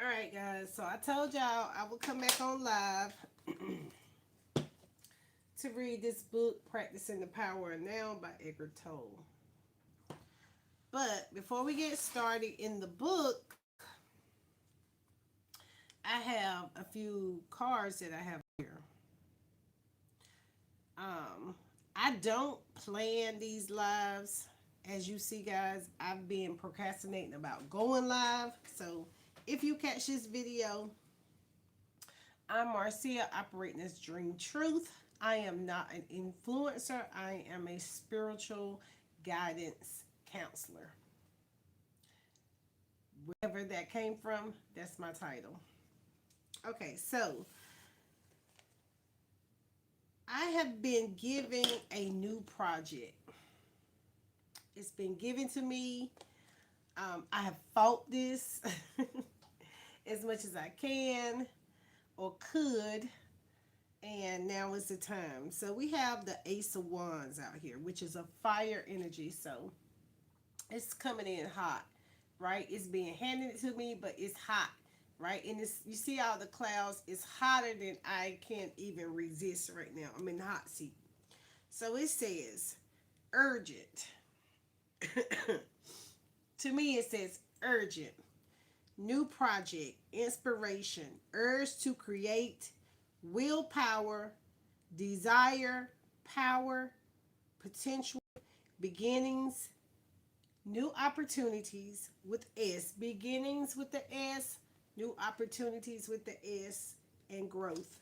Alright guys, so I told y'all I would come back on live to read this book, Practicing the Power of Now by Eckhart Tolle. But before we get started in the book, I have a few cards that I have here. Um, I don't plan these lives. As you see, guys, I've been procrastinating about going live. So if you catch this video, I'm Marcia, operating as Dream Truth. I am not an influencer. I am a spiritual guidance counselor. Wherever that came from, that's my title. Okay, so I have been given a new project. It's been given to me. I have fought this as much as I can or could, and now is the time. So we have the Ace of Wands out here, which is a fire energy. So it's coming in hot, right? It's being handed to me, but it's hot, right? And it's, you see all the clouds, it's hotter than I can even resist right now. I'm in the hot seat. So it says urgent. To me, it says urgent. New project, inspiration, urge to create, willpower, desire, power, potential, beginnings, new opportunities with S, beginnings with the S, new opportunities with the S, and growth.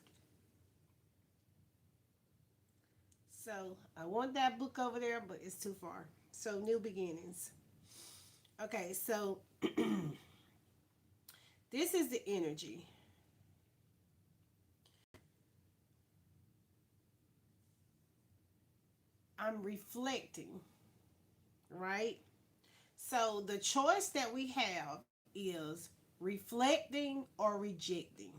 So I want that book over there, but it's too far. So new beginnings. Okay, so this is the energy. I'm reflecting, right? So the choice that we have is reflecting or rejecting.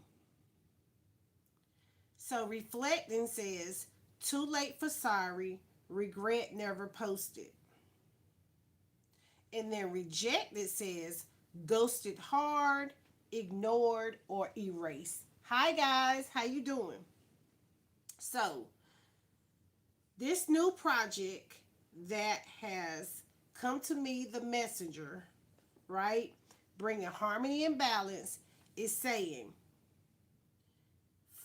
So reflecting says, too late for sorry, regret never posted. And then rejected says, ghosted hard, ignored, or erased. Hi guys, how you doing? So this new project that has come to me, the messenger, right, bringing harmony and balance, is saying,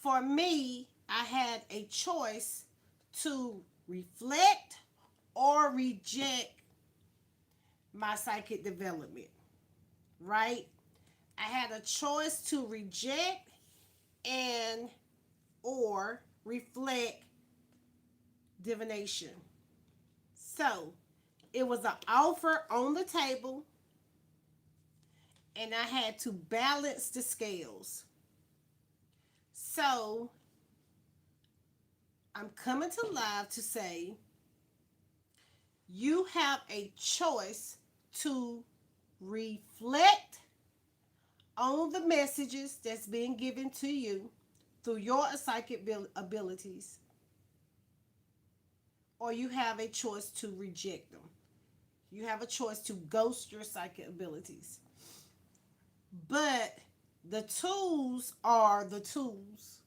for me, I had a choice to reflect or reject my psychic development, right? I had a choice to reject and or reflect divination. So it was an offer on the table, and I had to balance the scales. So I'm coming to live to say you have a choice to reflect on the messages that's being given to you through your psychic abilities, or you have a choice to reject them. You have a choice to ghost your psychic abilities. But the tools are the tools.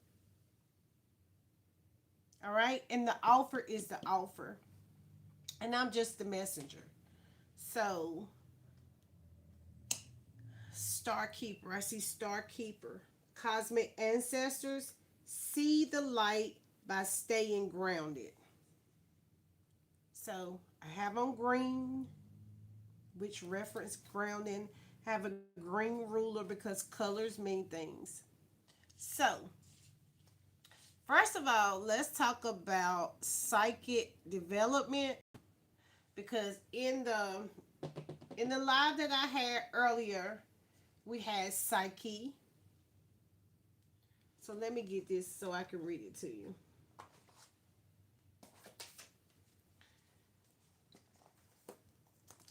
All right? And the offer is the offer. And I'm just the messenger. So, Star Keeper. I see Star Keeper. Cosmic ancestors, see the light by staying grounded. So, I have on green, which reference grounding. Have a green ruler because colors mean things. So, first of all, let's talk about psychic development, because in the live that I had earlier, we had psyche. So let me get this so I can read it to you.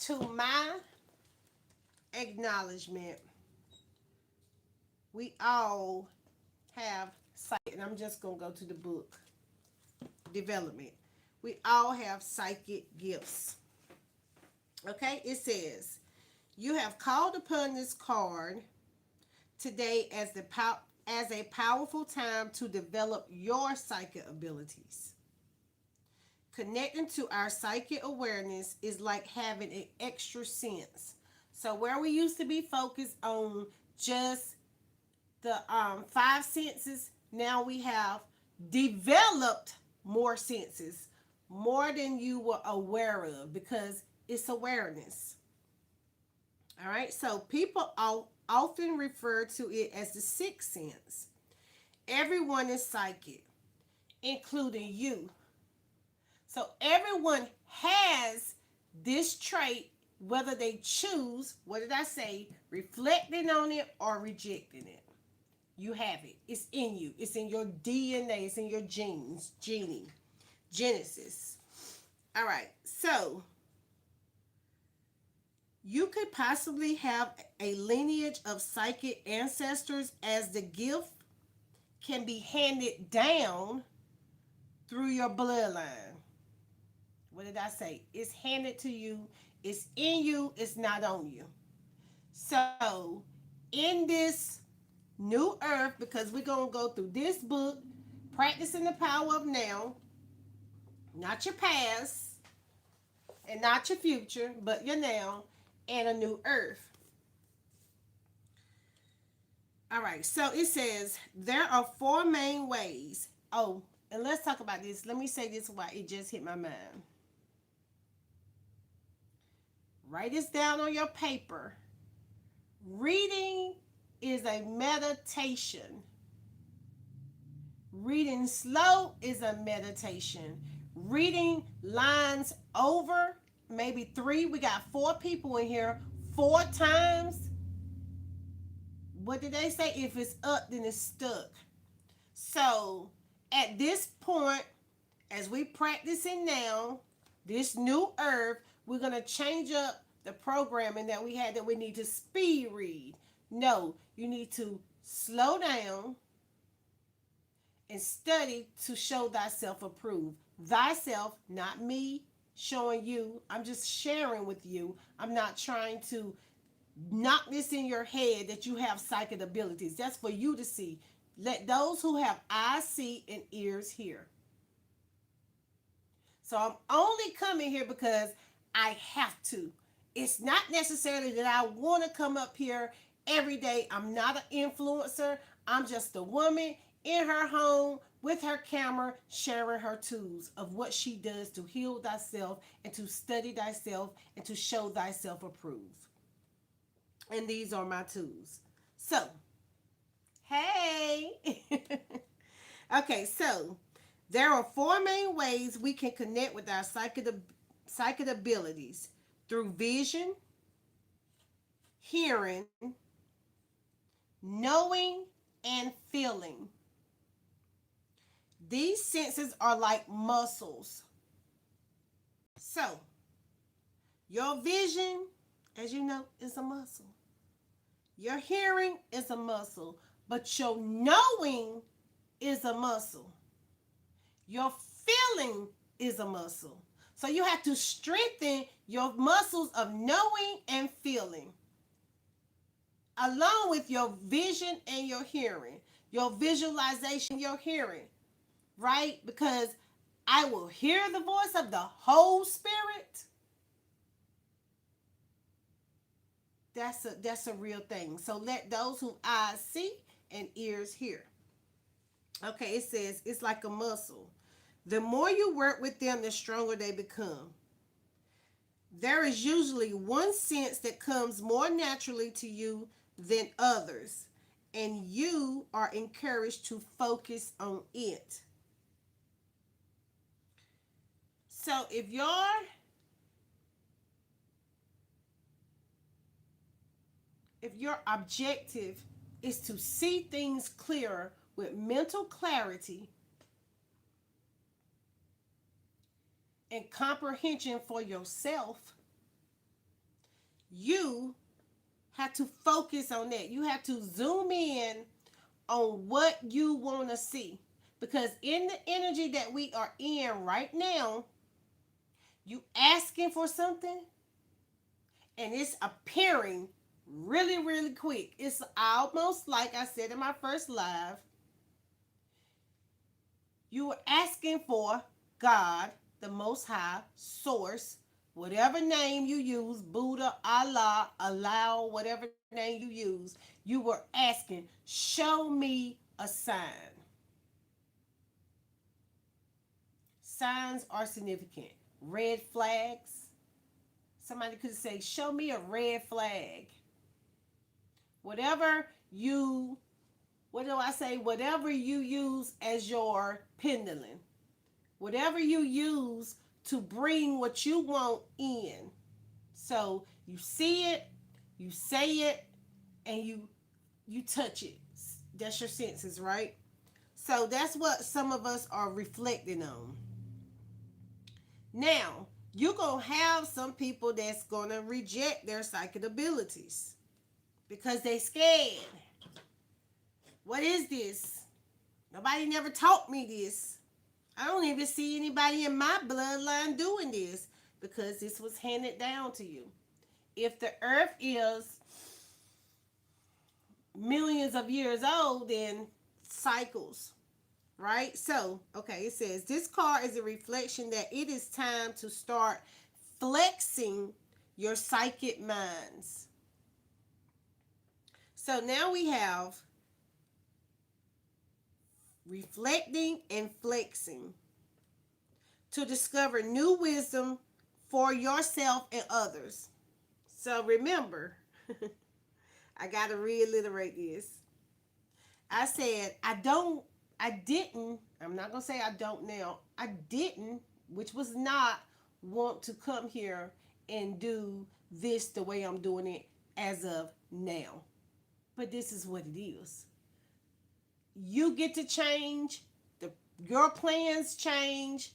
To my acknowledgement, we all have psychic, and I'm just going to go to the book, development. We all have psychic gifts. Okay, it says, you have called upon this card today as a powerful time to develop your psychic abilities. Connecting to our psychic awareness is like having an extra sense. So where we used to be focused on just the five senses, now we have developed more senses, more than you were aware of, because it's awareness. All right, so people often refer to it as the sixth sense. Everyone is psychic, including you. So everyone has this trait, whether they choose, what did I say, reflecting on it or rejecting it. You have it. It's in you. It's in your DNA. It's in your genes. Genesis. All right. So you could possibly have a lineage of psychic ancestors, as the gift can be handed down through your bloodline. What did I say? It's handed to you. It's in you. It's not on you. So in this new earth, because we're going to go through this book, practicing the power of now, not your past and not your future, but your now, and a new earth. All right, so it says there are four main ways. Oh, and let's talk about this. Let me say this why it just hit my mind. Write this down on your paper. Reading is a meditation. Reading slow is a meditation. Reading lines over, maybe three. We got four people in here, four times. What did they say? If it's up, then it's stuck. So at this point, as we practicing now, this new earth, we're going to change up the programming that we had, that we need to speed read. No, you need to slow down and study to show thyself approved. Thyself, not me showing you. I'm just sharing with you. I'm not trying to knock this in your head that you have psychic abilities. That's for you to see. Let those who have eyes see and ears hear. So I'm only coming here because I have to. It's not necessarily that I want to come up here every day. I'm not an influencer. I'm just a woman in her home with her camera, sharing her tools of what she does to heal thyself and to study thyself and to show thyself approved. And these are my tools. So, hey. Okay, so there are four main ways we can connect with our psychic abilities: through vision, hearing, knowing, and feeling. These senses are like muscles. So, your vision, as you know, is a muscle. Your hearing is a muscle, but your knowing is a muscle. Your feeling is a muscle. So you have to strengthen your muscles of knowing and feeling, along with your vision and your hearing, your visualization, your hearing, right? Because I will hear the voice of the whole spirit. That's a real thing. So let those who eyes see and ears hear. Okay, it says it's like a muscle. The more you work with them, the stronger they become. There is usually one sense that comes more naturally to you than others, and you are encouraged to focus on it. So if your objective is to see things clearer with mental clarity and comprehension for yourself, you have to focus on that. You have to zoom in on what you want to see. Because in the energy that we are in right now, you asking for something and it's appearing really, really quick. It's almost like I said in my first live. You were asking for God, the Most High, Source, whatever name you use, Buddha, Allah, allow, whatever name you use, you were asking, show me a sign. Signs are significant. Red flags. Somebody could say, show me a red flag. Whatever you, what do I say? Whatever you use as your pendulum. Whatever you use to bring what you want in. So you see it, you say it, and you touch it. That's your senses, right? So that's what some of us are reflecting on. Now, you're going to have some people that's going to reject their psychic abilities because they scared. What is this? Nobody never taught me this. I don't even see anybody in my bloodline doing this because this was handed down to you. If the earth is millions of years old, then cycles, right? So, okay, it says this card is a reflection that it is time to start flexing your psychic minds. So now we have reflecting and flexing to discover new wisdom for yourself and others. So remember, I got to reiterate this. I said, I'm not going to say I don't now. I didn't, which was not want to come here and do this the way I'm doing it as of now. But this is what it is. You get to change, your plans change,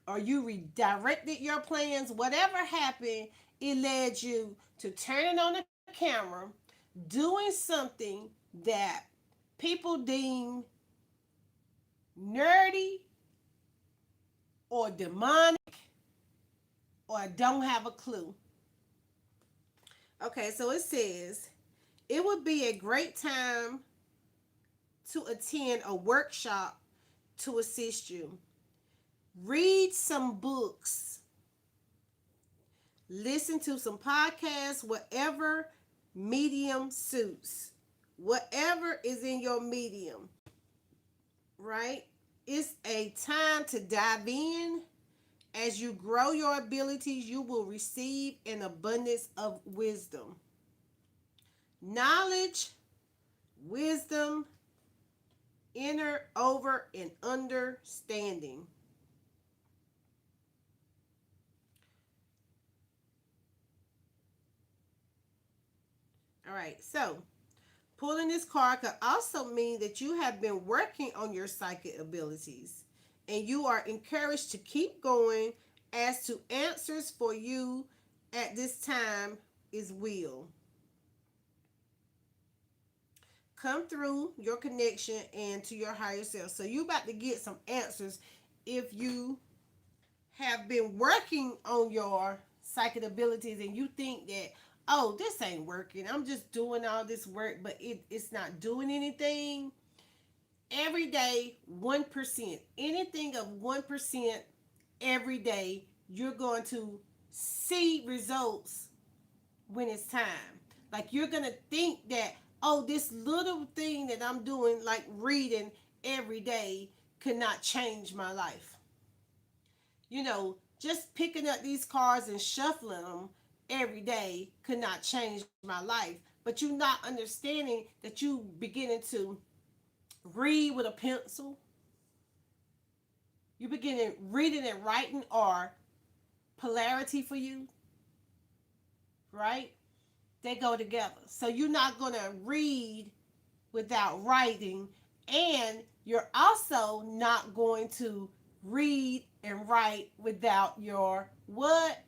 or you redirected your plans, whatever happened, it led you to turning on the camera, doing something that people deem nerdy or demonic or don't have a clue. Okay, so it says it would be a great time to attend a workshop to assist you. Read some books. Listen to some podcasts, whatever medium suits. Whatever is in your medium, right? It's a time to dive in. As you grow your abilities, you will receive an abundance of wisdom. Knowledge, wisdom, inner, over, and understanding. All right, so pulling this card could also mean that you have been working on your psychic abilities and you are encouraged to keep going as to answers for you at this time is will. Come through your connection and to your higher self. So you about to get some answers if you have been working on your psychic abilities and you think that, oh, this ain't working, I'm just doing all this work, but it's not doing anything. Every day, 1%, anything of 1% every day, you're going to see results when it's time. Like you're going to think that, oh, this little thing that I'm doing, like reading every day, could not change my life. You know, just picking up these cards and shuffling them every day could not change my life. But you're not understanding that you beginning to read with a pencil. You beginning reading and writing are polarity for you, right? They go together. So you're not going to read without writing, and you're also not going to read and write without your what?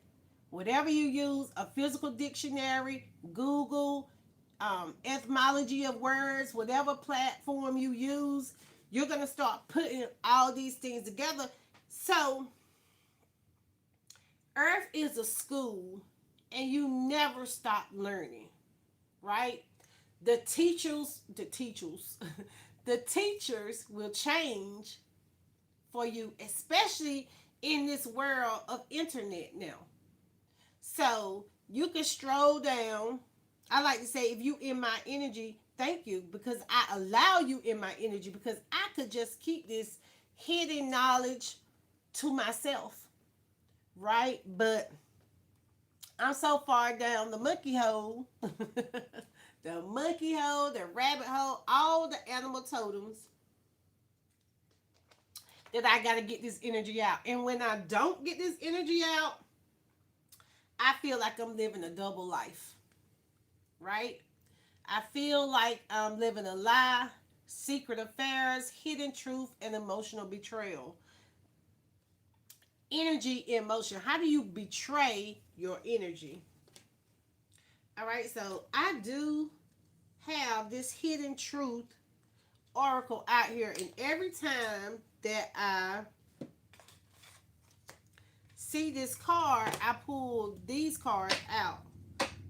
Whatever you use, a physical dictionary, Google, etymology of words, whatever platform you use, you're going to start putting all these things together. So, Earth is a school, and you never stop learning, right? The teachers, the teachers will change for you, especially in this world of internet now. So you can stroll down. I like to say, if you in my energy, thank you, because I allow you in my energy, because I could just keep this hidden knowledge to myself, right? But I'm so far down the monkey hole, the monkey hole, the rabbit hole, all the animal totems, that I got to get this energy out. And when I don't get this energy out, I feel like I'm living a double life, right? I feel like I'm living a lie, secret affairs, hidden truth, and emotional betrayal. Energy in motion. How do you betray your energy? All right, so I do have this hidden truth oracle out here, and every time that I see this card, I pull these cards out.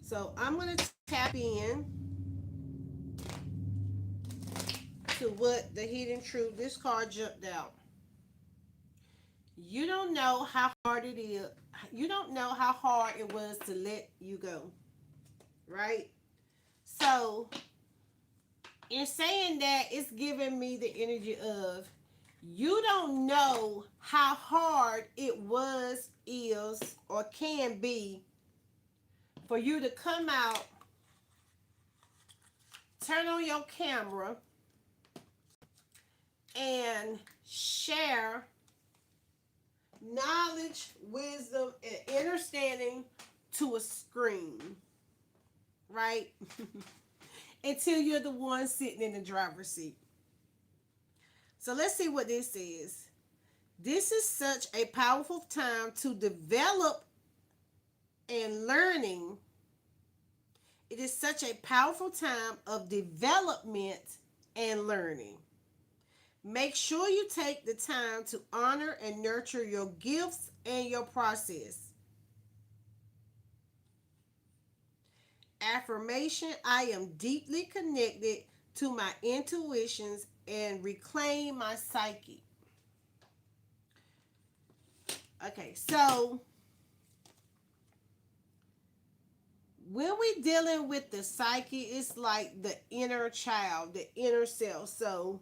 So I'm going to tap in to what the hidden truth, this card jumped out. You don't know how hard it is. You don't know how hard it was to let you go, right? So in saying that, it's giving me the energy of, you don't know how hard it was, is, or can be for you to come out, turn on your camera, and share knowledge, wisdom, and understanding to a screen, right? Until you're the one sitting in the driver's seat. So let's see what this is. This is such a powerful time to develop and learning. It is such a powerful time of development and learning. Make sure you take the time to honor and nurture your gifts and your process. Affirmation: I am deeply connected to my intuitions and reclaim my psyche. Okay, so when we dealing with the psyche, it's like the inner child, the inner self. So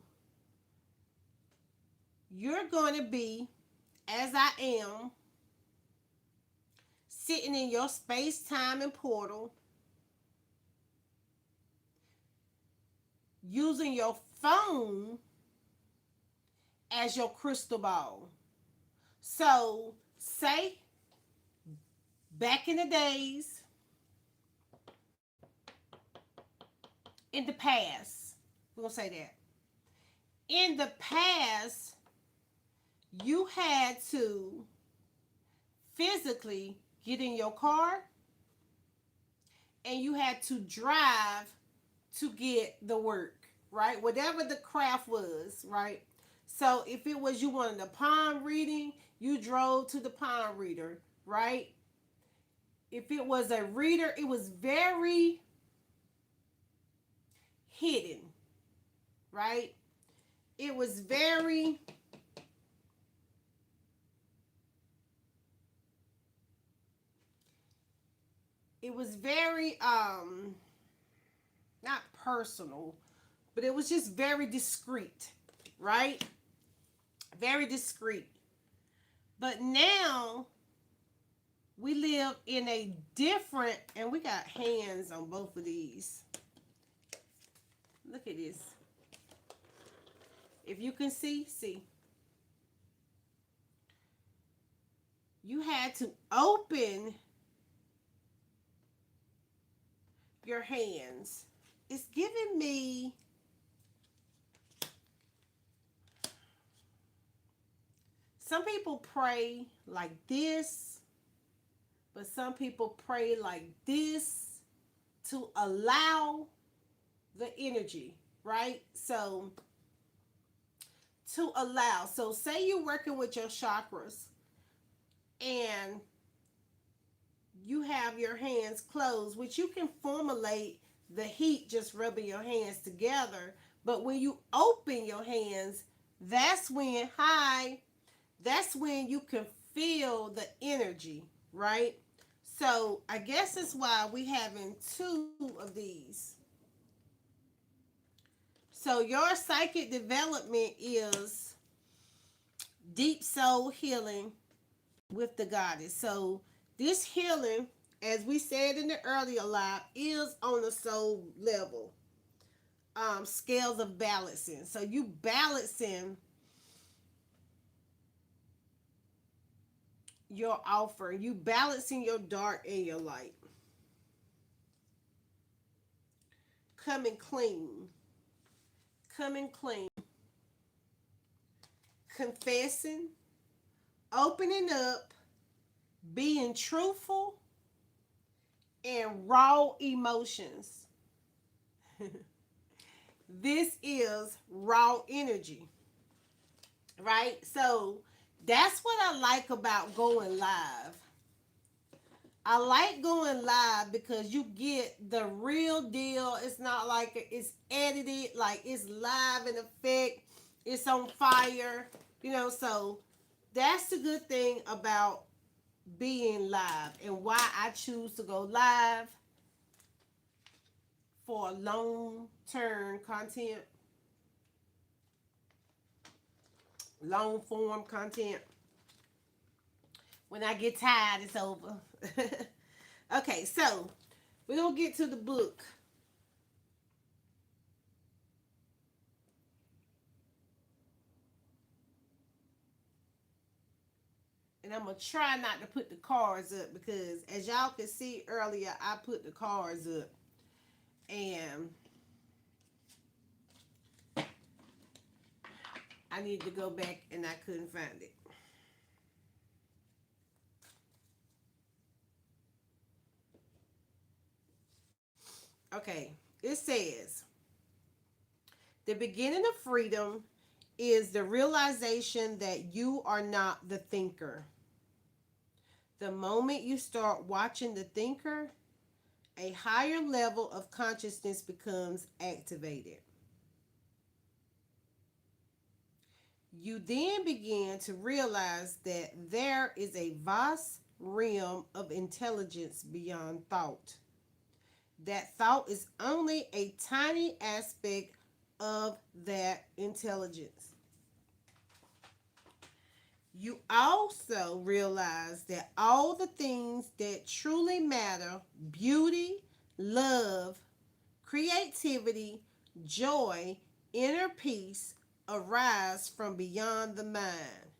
you're going to be, as I am, sitting in your space, time, and portal, using your phone as your crystal ball. So, say, back in the days, in the past, we're going to say that. In the past, you had to physically get in your car and you had to drive to get the work, right? Whatever the craft was, right? So if it was you wanted a palm reading, you drove to the palm reader, right? If it was a reader, it was very hidden, right? It was very not personal, but it was just very discreet, right? Very discreet. But now we live in a different, and we got hands on both of these. Look at this. If you can see. You had to open your hands. It's giving me some people pray like this, but some people pray like this to allow the energy, right? So to allow. So say you're working with your chakras and you have your hands closed, which you can formulate the heat just rubbing your hands together. But when you open your hands, that's when, hi, that's when you can feel the energy, right? So I guess that's why we having two of these. So your psychic development is deep soul healing with the goddess. So this healing, as we said in the earlier live, is on the soul level. Scales of balancing. So you balancing your offer. You balancing your dark and your light. Coming clean. Coming clean. Confessing. Opening up. Being truthful. And raw emotions. This is raw energy. Right? So that's what I like about going live. I like going live because you get the real deal. It's not like it's edited, like it's live in effect. It's on fire, so that's the good thing about being live and why I choose to go live for long-term content, long-form content. When I get tired, it's over. Okay, so we're going to get to the book. And I'm going to try not to put the cards up because as y'all could see earlier, I put the cards up. And I need to go back and I couldn't find it. Okay, it says, the beginning of freedom is the realization that you are not the thinker. The moment you start watching the thinker, a higher level of consciousness becomes activated. You then begin to realize that there is a vast realm of intelligence beyond thought. That thought is only a tiny aspect of that intelligence. You also realize that all the things that truly matter, beauty, love, creativity, joy, inner peace, arise from beyond the mind.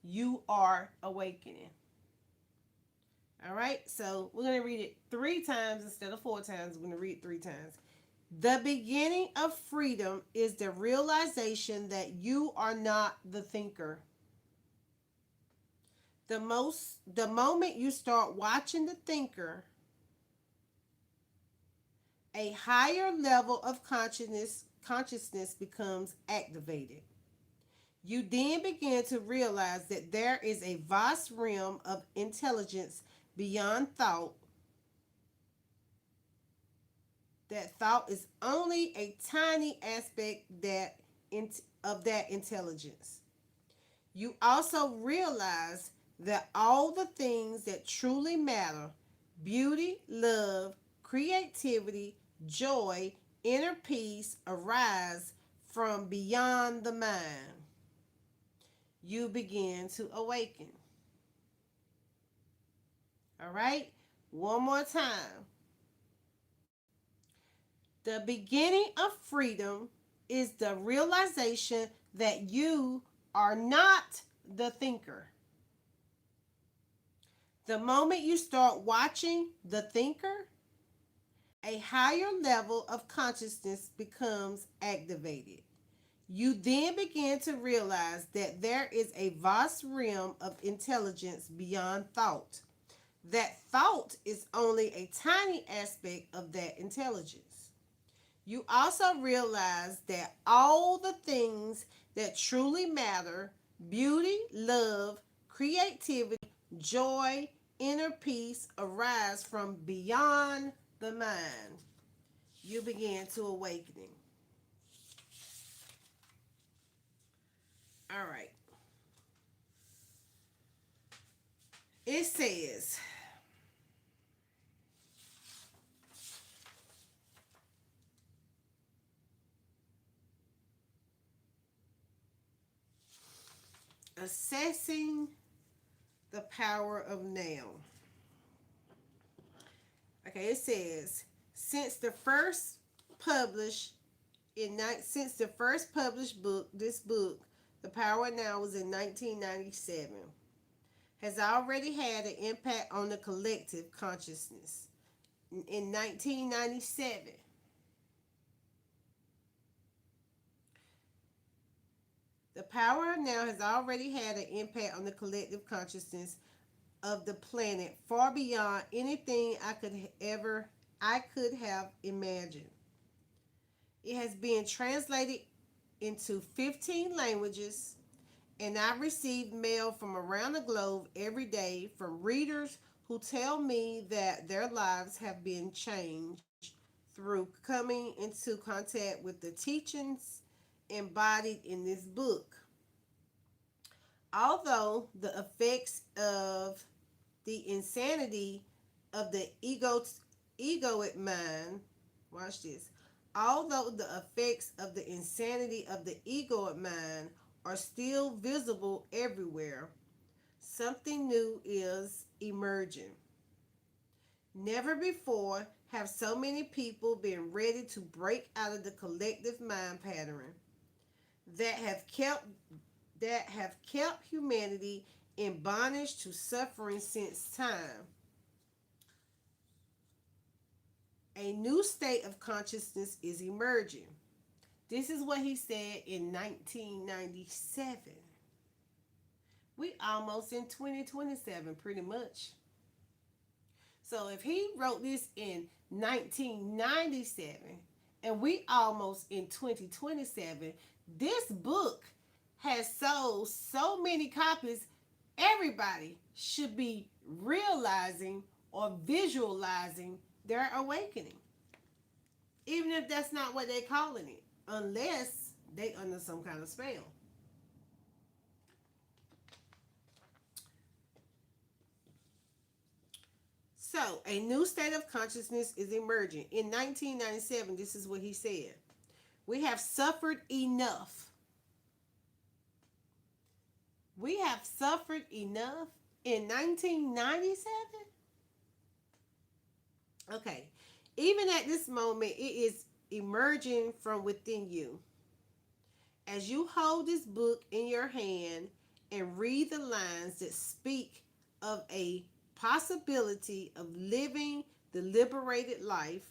You are awakening. All right, so we're going to read it 3 times instead of 4 times. We're going to read it 3 times. The beginning of freedom is the realization that you are not the thinker. The moment you start watching the thinker, a higher level of consciousness becomes activated. You then begin to realize that there is a vast realm of intelligence beyond thought. That thought is only a tiny aspect of that intelligence. You also realize that all the things that truly matter, beauty, love, creativity, joy, inner peace, arise from beyond the mind. You begin to awaken. All right? One more time. The beginning of freedom is the realization that you are not the thinker. The moment you start watching the thinker, a higher level of consciousness becomes activated. You then begin to realize that there is a vast realm of intelligence beyond thought. That thought is only a tiny aspect of that intelligence. You also realize that all the things that truly matter, beauty, love, creativity, joy, inner peace arise from beyond the mind. You begin to awakening. All right. It says, assessing the power of now. Okay, it says, since the first published since the first published book, this book, The Power of Now, was in 1997, has already had an impact on the collective consciousness. In 1997, The Power of Now has already had an impact on the collective consciousness of the planet far beyond anything I could have imagined. It has been translated into 15 languages, and I receive mail from around the globe every day from readers who tell me that their lives have been changed through coming into contact with the teachings embodied in this book. Although the effects of the insanity of the egoic mind, watch this. Although the effects of the insanity of the egoic mind are still visible everywhere, something new is emerging. Never before have so many people been ready to break out of the collective mind pattern that have kept humanity in bondage to suffering since time. A new state of consciousness is emerging. This is what he said in 1997. We almost in 2027, pretty much. So if he wrote this in 1997 and we almost in 2027, this book has sold so many copies. Everybody should be realizing or visualizing their awakening, even if that's not what they're calling it, unless they under some kind of spell. So, a new state of consciousness is emerging. In 1997, this is what he said. We have suffered enough. We have suffered enough in 1997? Okay. Even at this moment, it is emerging from within you. As you hold this book in your hand and read the lines that speak of a possibility of living the liberated life,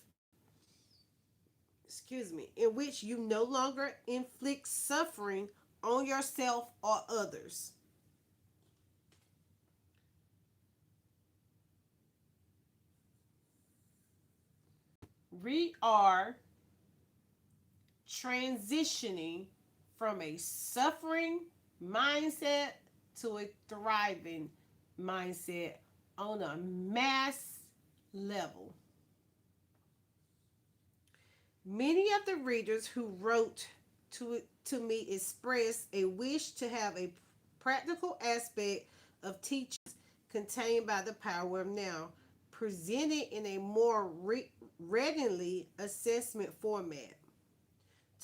in which you no longer inflict suffering on yourself or others. We are transitioning from a suffering mindset to a thriving mindset on a mass level. Many of the readers who wrote to me expressed a wish to have a practical aspect of teachings contained by the power of now presented in a more readily assessment format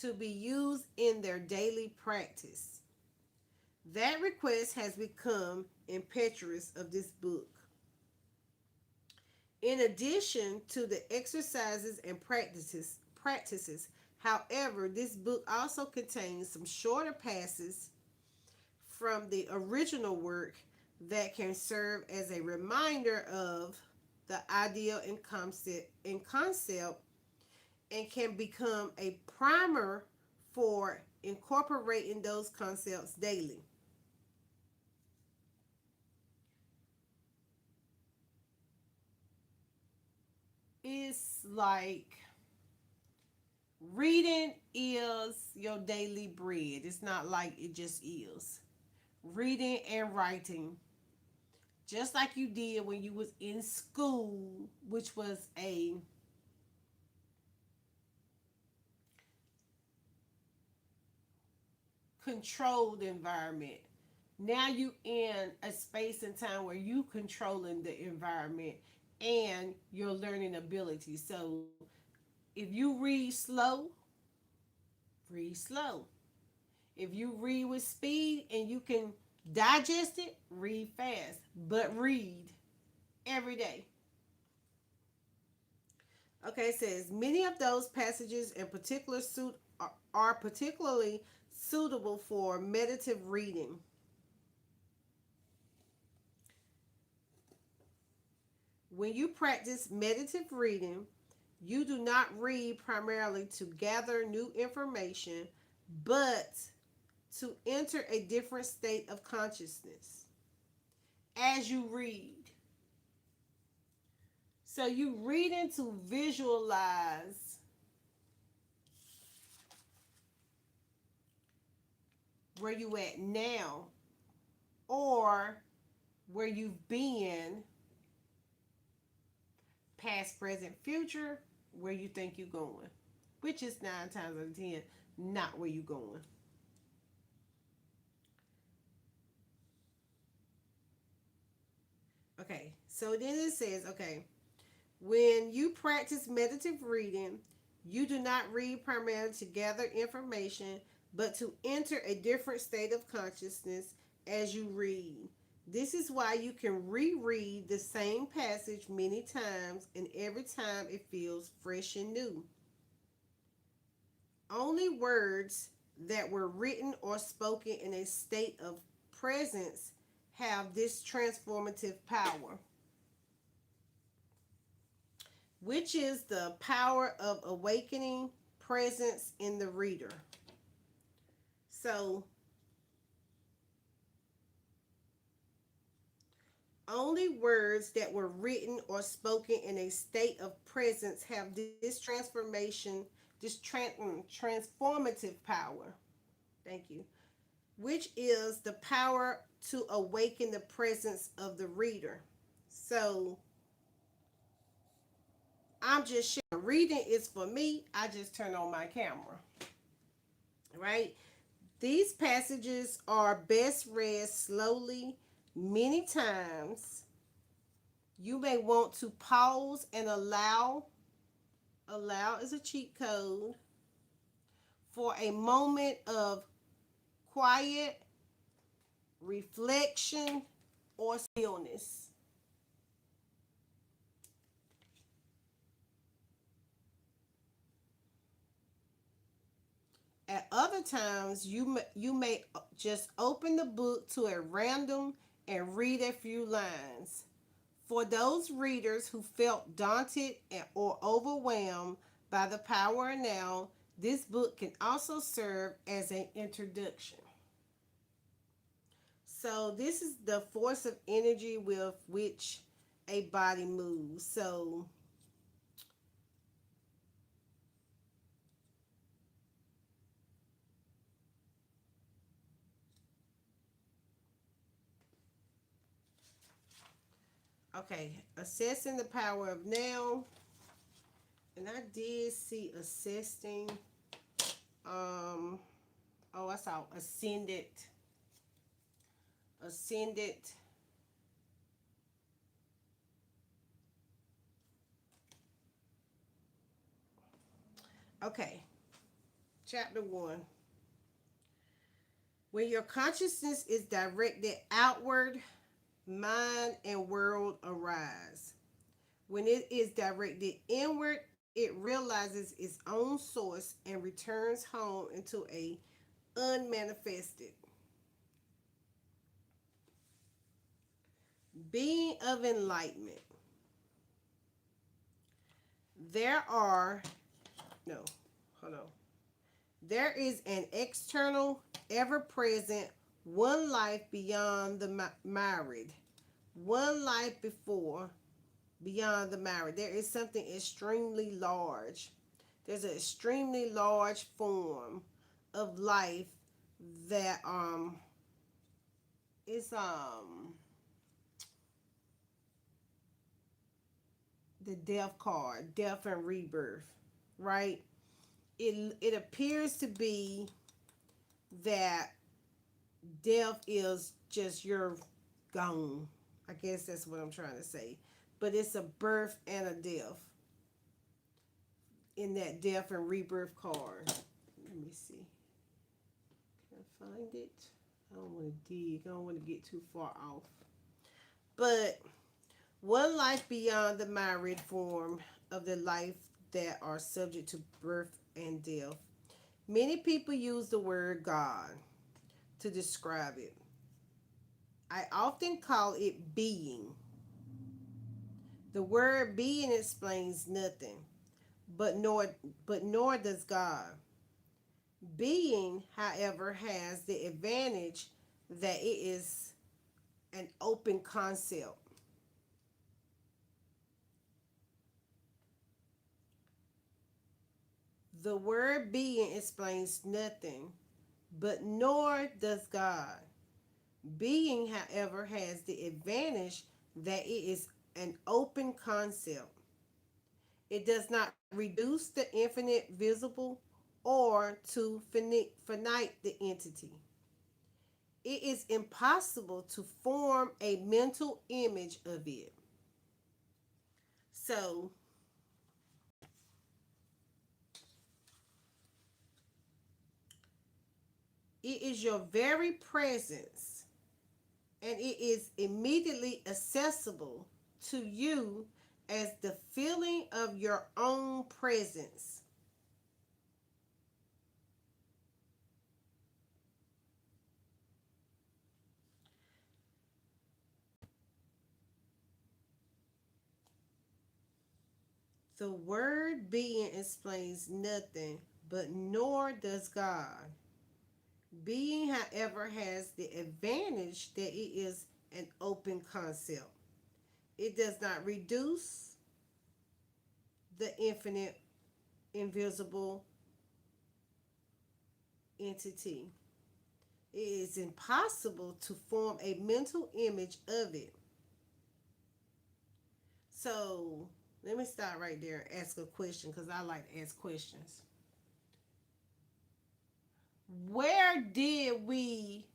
to be used in their daily practice. That request has become impetuous of this book. In addition to the exercises and practices, however, this book also contains some shorter passages from the original work that can serve as a reminder of the idea and concept and can become a primer for incorporating those concepts daily. It's like reading is your daily bread. It's not like it just is. Reading and writing just like you did when you was in school, which was a controlled environment. Now you in a space and time where you controlling the environment and your learning ability. So if you read slow. If you read with speed and you can digest it, read fast. But read every day. Okay, it says many of those passages in particular are particularly suitable for meditative reading. When you practice meditative reading, you do not read primarily to gather new information, but to enter a different state of consciousness as you read. So you reading to visualize where you at now or where you've been, past, present, future, where you think you're going, which is 9 times out of 10 not where you're going. Okay, so then it says, okay, when you practice meditative reading, you do not read primarily to gather information, but to enter a different state of consciousness as you read. This is why you can reread the same passage many times, and every time it feels fresh and new. Only words that were written or spoken in a state of presence have this transformative power, which is the power of awakening presence in the reader. So, only words that were written or spoken in a state of presence have this transformation, transformative power. Thank you. Which is the power to awaken the presence of the reader. So, I'm just sharing. Reading is for me. I just turn on my camera. Right? These passages are best read slowly, many times. You may want to pause and allow. Allow is a cheat code for a moment of quiet reflection or stillness. At other times, you may just open the book to a random and read a few lines. For those readers who felt daunted or overwhelmed by the power now, this book can also serve as an introduction. So this is the force of energy with which a body moves. So okay, assessing the power of now. And I did see assessing. Um, oh, I saw ascended. Ascended. Okay, chapter 1. When your consciousness is directed outward, mind and world arise. When it is directed inward, it realizes its own source and returns home into a unmanifested being of enlightenment. There are no, hold on. There is an external, ever-present one life beyond the myriad, one life before, beyond the myriad. There is something extremely large. There's an extremely large form of life that is the death card, death and rebirth, right? It appears to be that death is just you're gone. I guess that's what I'm trying to say. But it's a birth and a death in that death and rebirth card. Let me see. Can I find it? I don't want to dig. I don't want to get too far off. But one life beyond the myriad form of the life that are subject to birth and death. Many people use the word God to describe it. I often call it being. The word being explains nothing, but nor does God. Being, however, has the advantage that it is an open concept. The word being explains nothing, but nor does God. Being, however, has the advantage that it is an open concept. It does not reduce the infinite visible or to finite the entity. It is impossible to form a mental image of it. So, it is your very presence and it is immediately accessible to you as the feeling of your own presence. The word being explains nothing, but nor does God. Being, however, has the advantage that it is an open concept. It does not reduce the infinite, invisible entity. It is impossible to form a mental image of it. So, let me stop right there and ask a question because I like to ask questions. Where did we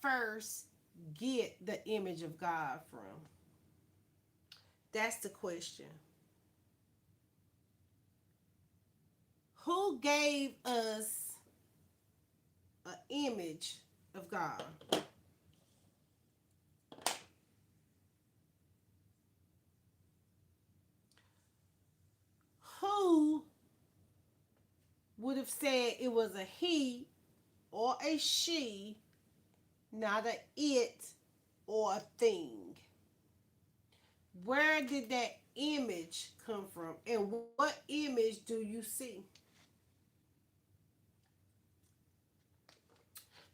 first get the image of God from? That's the question. Who gave us an image of God? Who would have said it was a he or a she, not a it or a thing? Where did that image come from? And what image do you see?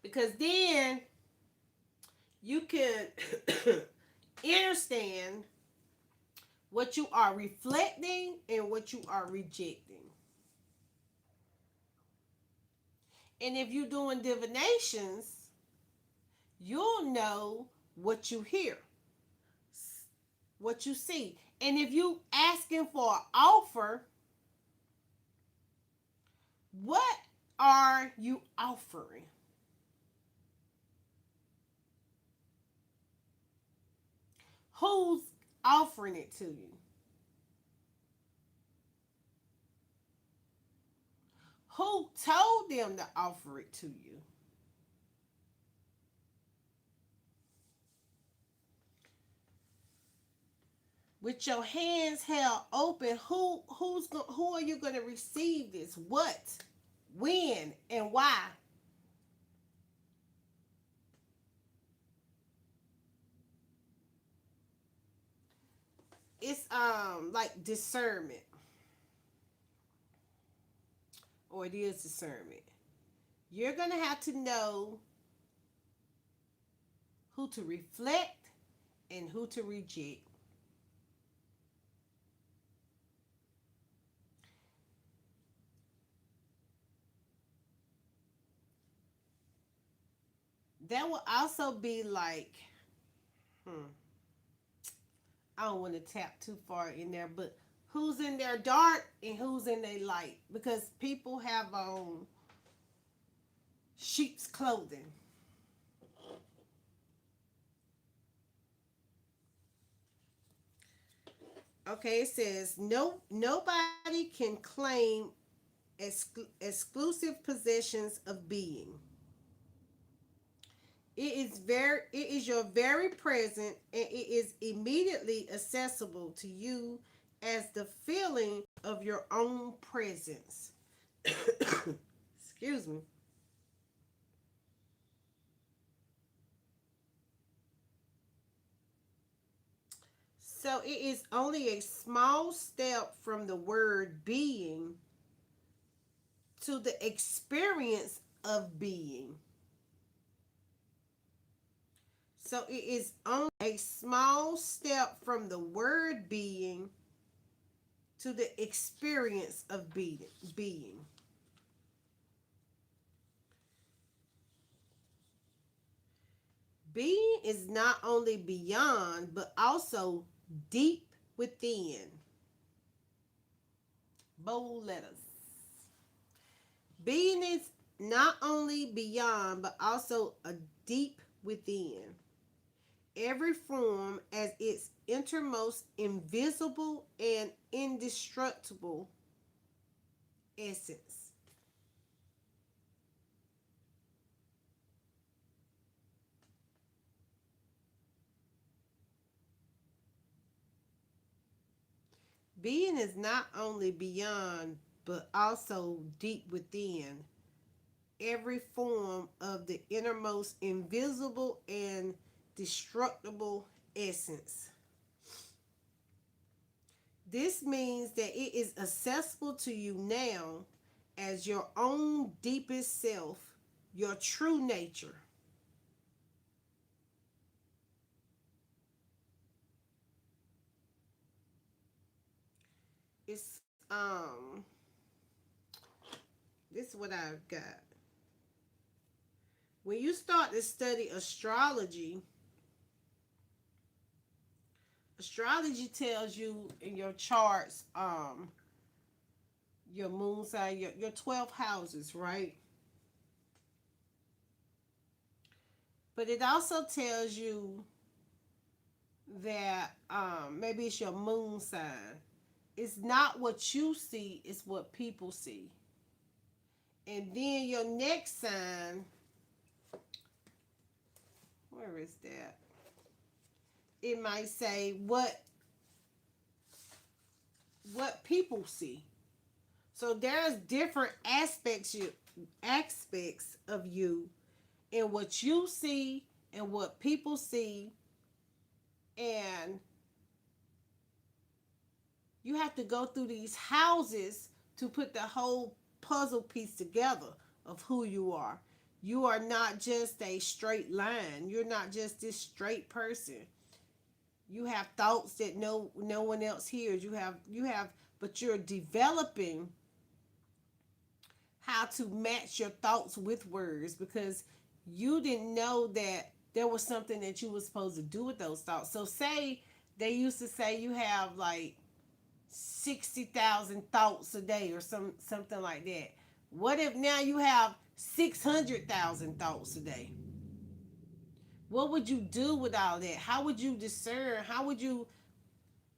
Because then you can understand what you are reflecting and what you are rejecting. And if you're doing divinations, you'll know what you hear, what you see. And if you asking for an offer, what are you offering? Who's offering it to you? Who told them to offer it to you? With your hands held open, who are you going to receive this? What? When and why? It's like discernment, or it is discernment. You're going to have to know who to reflect and who to reject. That will also be like, hmm, I don't want to tap too far in there, but who's in their dark and who's in their light? Because people have on sheep's clothing. Okay, it says nobody can claim exclusive possessions of being. It is your very present, and it is immediately accessible to you as the feeling of your own presence. Excuse me. So it is only a small step from the word being to the experience of being. So it is only a small step from the word being to the experience of being. Being is not only beyond, but also deep within. Bold letters. Being is not only beyond, but also a deep within. Every form as its innermost invisible and indestructible essence. Being is not only beyond, but also deep within. Every form of the innermost invisible and destructible essence. This means that it is accessible to you now as your own deepest self, your true nature. It's this is what I've got. When you start to study astrology tells you in your charts, your moon sign, your 12 houses, right? But it also tells you that maybe it's your moon sign. It's not what you see, it's what people see. And then your next sign, where is that? It might say what people see. So there's different aspects of you in what you see and what people see, and you have to go through these houses to put the whole puzzle piece together of who you are. You are not just a straight line. You're not just this straight person. You have thoughts that no one else hears. You have but you're developing how to match your thoughts with words because you didn't know that there was something that you were supposed to do with those thoughts. So say they used to say you have like 60,000 thoughts a day or something like that. What if now you have 600,000 thoughts a day? What would you do with all that? How would you discern? How would you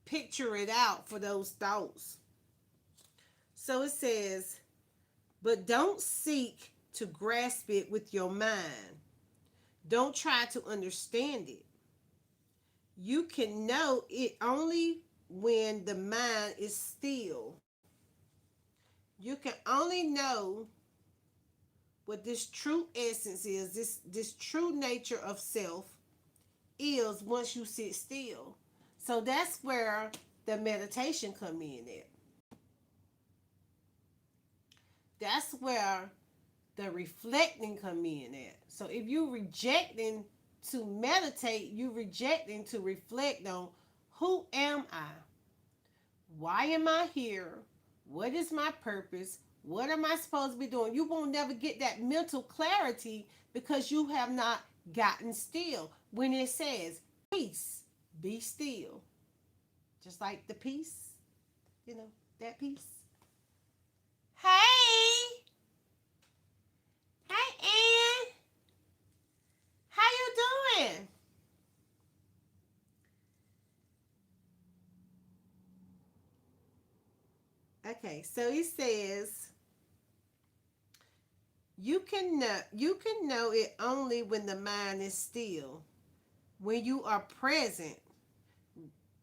picture it out for those thoughts? So it says, but don't seek to grasp it with your mind. Don't try to understand it. You can know it only when the mind is still. You can only know what this true essence is, this true nature of self is once you sit still. So that's where the meditation come in at. That's where the reflecting come in at. So if you rejecting to meditate, you rejecting to reflect on who am I? Why am I here? What is my purpose? What am I supposed to be doing? You won't never get that mental clarity because you have not gotten still. When it says, peace, be still. Just like the piece, that piece. Hey, hey, Ann, how you doing? Okay, so he says you can know it only when the mind is still, when you are present,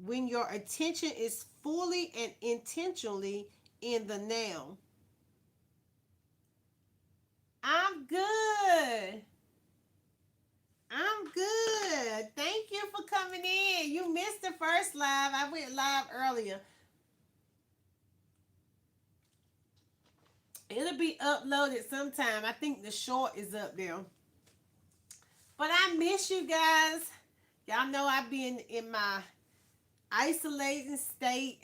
when your attention is fully and intentionally in the now. I'm good. I'm good. Thank you for coming in. You missed the first live. I went live earlier. It'll be uploaded sometime. I think the short is up there. But I miss you guys. Y'all know I've been in my isolating state,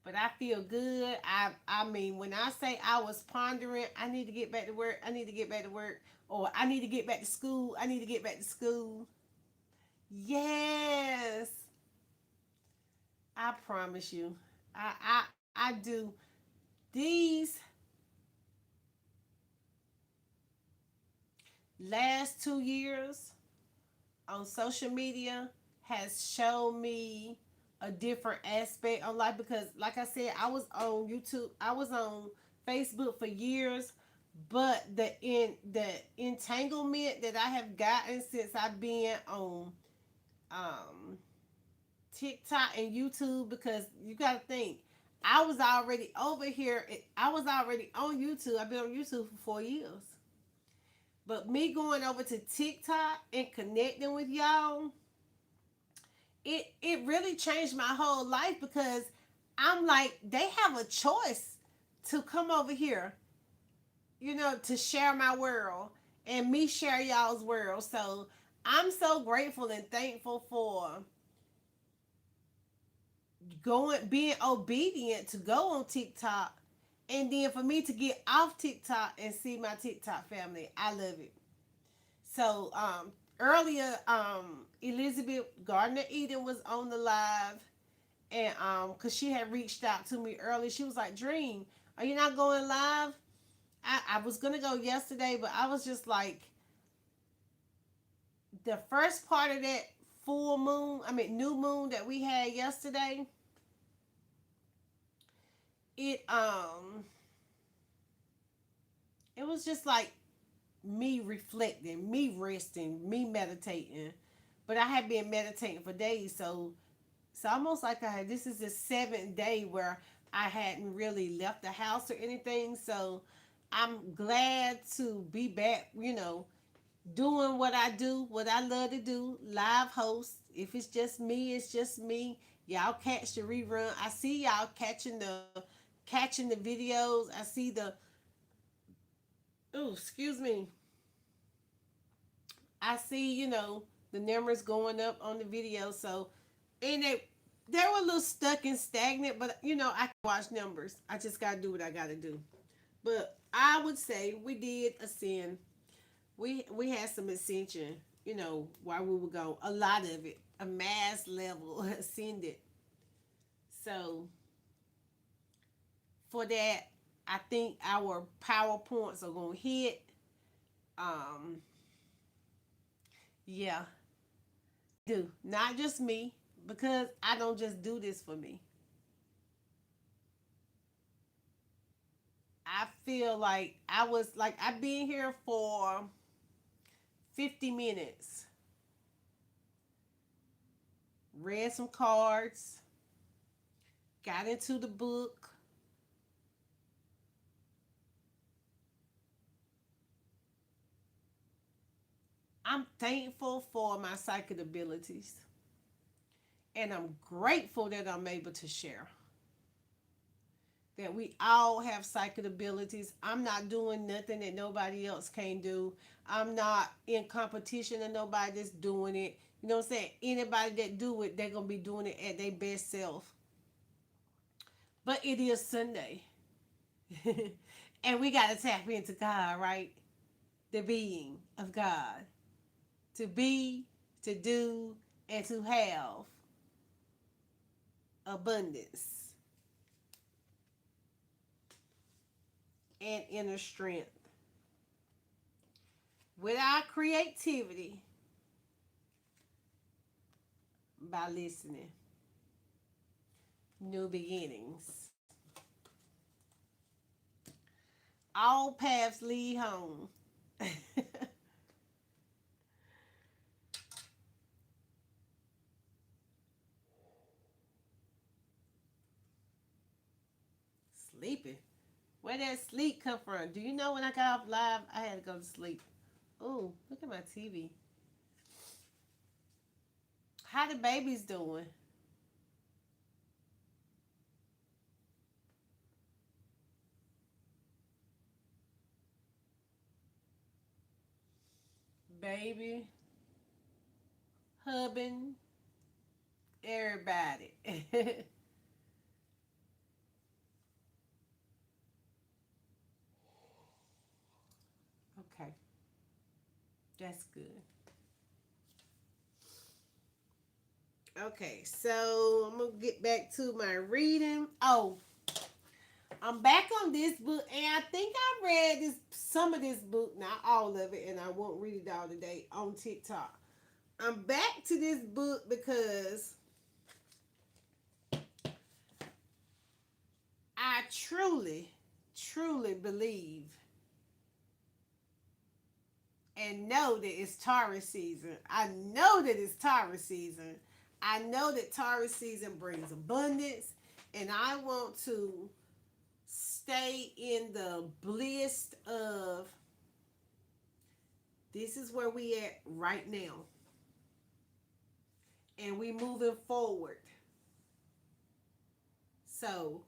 but I feel good. I mean, when I say I was pondering, I need to get back to work. I need to get back to work, or I need to get back to school. I need to get back to school. Yes, I promise you. I do. These last 2 years on social media has shown me a different aspect of life, because like I said, I was on YouTube, I was on Facebook for years, but the entanglement that I have gotten since I've been on um TikTok and YouTube, because you got to think, I was already over here, I was already on YouTube. I've been on YouTube for 4 years. But me going over to TikTok and connecting with y'all, it really changed my whole life, because I'm like, they have a choice to come over here, to share my world and me share y'all's world. So I'm so grateful and thankful for being obedient to go on TikTok, and then for me to get off TikTok and see my TikTok family. I love it. So earlier, Elizabeth Gardner Eden was on the live, and cause she had reached out to me early. She was like, "Dream, are you not going live?" I was gonna go yesterday, but I was just like, the first part of that full moon, I mean new moon that we had yesterday, it it was just like me reflecting, me resting, me meditating. But I had been meditating for days, so it's almost like this is the seventh day where I hadn't really left the house or anything. So I'm glad to be back, doing what I do, what I love to do, live host. If it's just me, it's just me. Y'all catch the rerun. I see y'all catching the videos. I see the oh, excuse me. I see, the numbers going up on the video. So, and they were a little stuck and stagnant, but I can watch numbers. I just gotta do what I gotta do. But I would say we did ascend. We had some ascension, while we were gone. A lot of it, a mass level ascended. So for that, I think our PowerPoints are gonna hit. Um, yeah, do not just me, because I don't just do this for me. I feel like I've been here for 50 minutes, read some cards, got into the book. I'm thankful for my psychic abilities, and I'm grateful that I'm able to share. That we all have psychic abilities. I'm not doing nothing that nobody else can do. I'm not in competition with nobody that's doing it. You know what I'm saying? Anybody that do it, they're gonna be doing it at their best self. But it is Sunday. And we gotta tap into God, right? The being of God. To be, to do, and to have. abundance, and inner strength. With our creativity, by listening, new beginnings. All paths lead home. Sleeping. Where did sleep come from? Do you know when I got off live, I had to go to sleep? Oh, look at my TV. How the babies doing? Baby, hubbing, everybody. Okay, that's good. Okay, so I'm gonna get back to my reading. Oh, I'm back on this book, and I think I read this some of this book, not all of it, and I won't read it all today on TikTok. I'm back to this book because I truly, truly believe and know that it's Taurus season. I know that it's Taurus season. I know that Taurus season brings abundance, and I want to stay in the bliss of this is where we at right now, and we moving forward. So,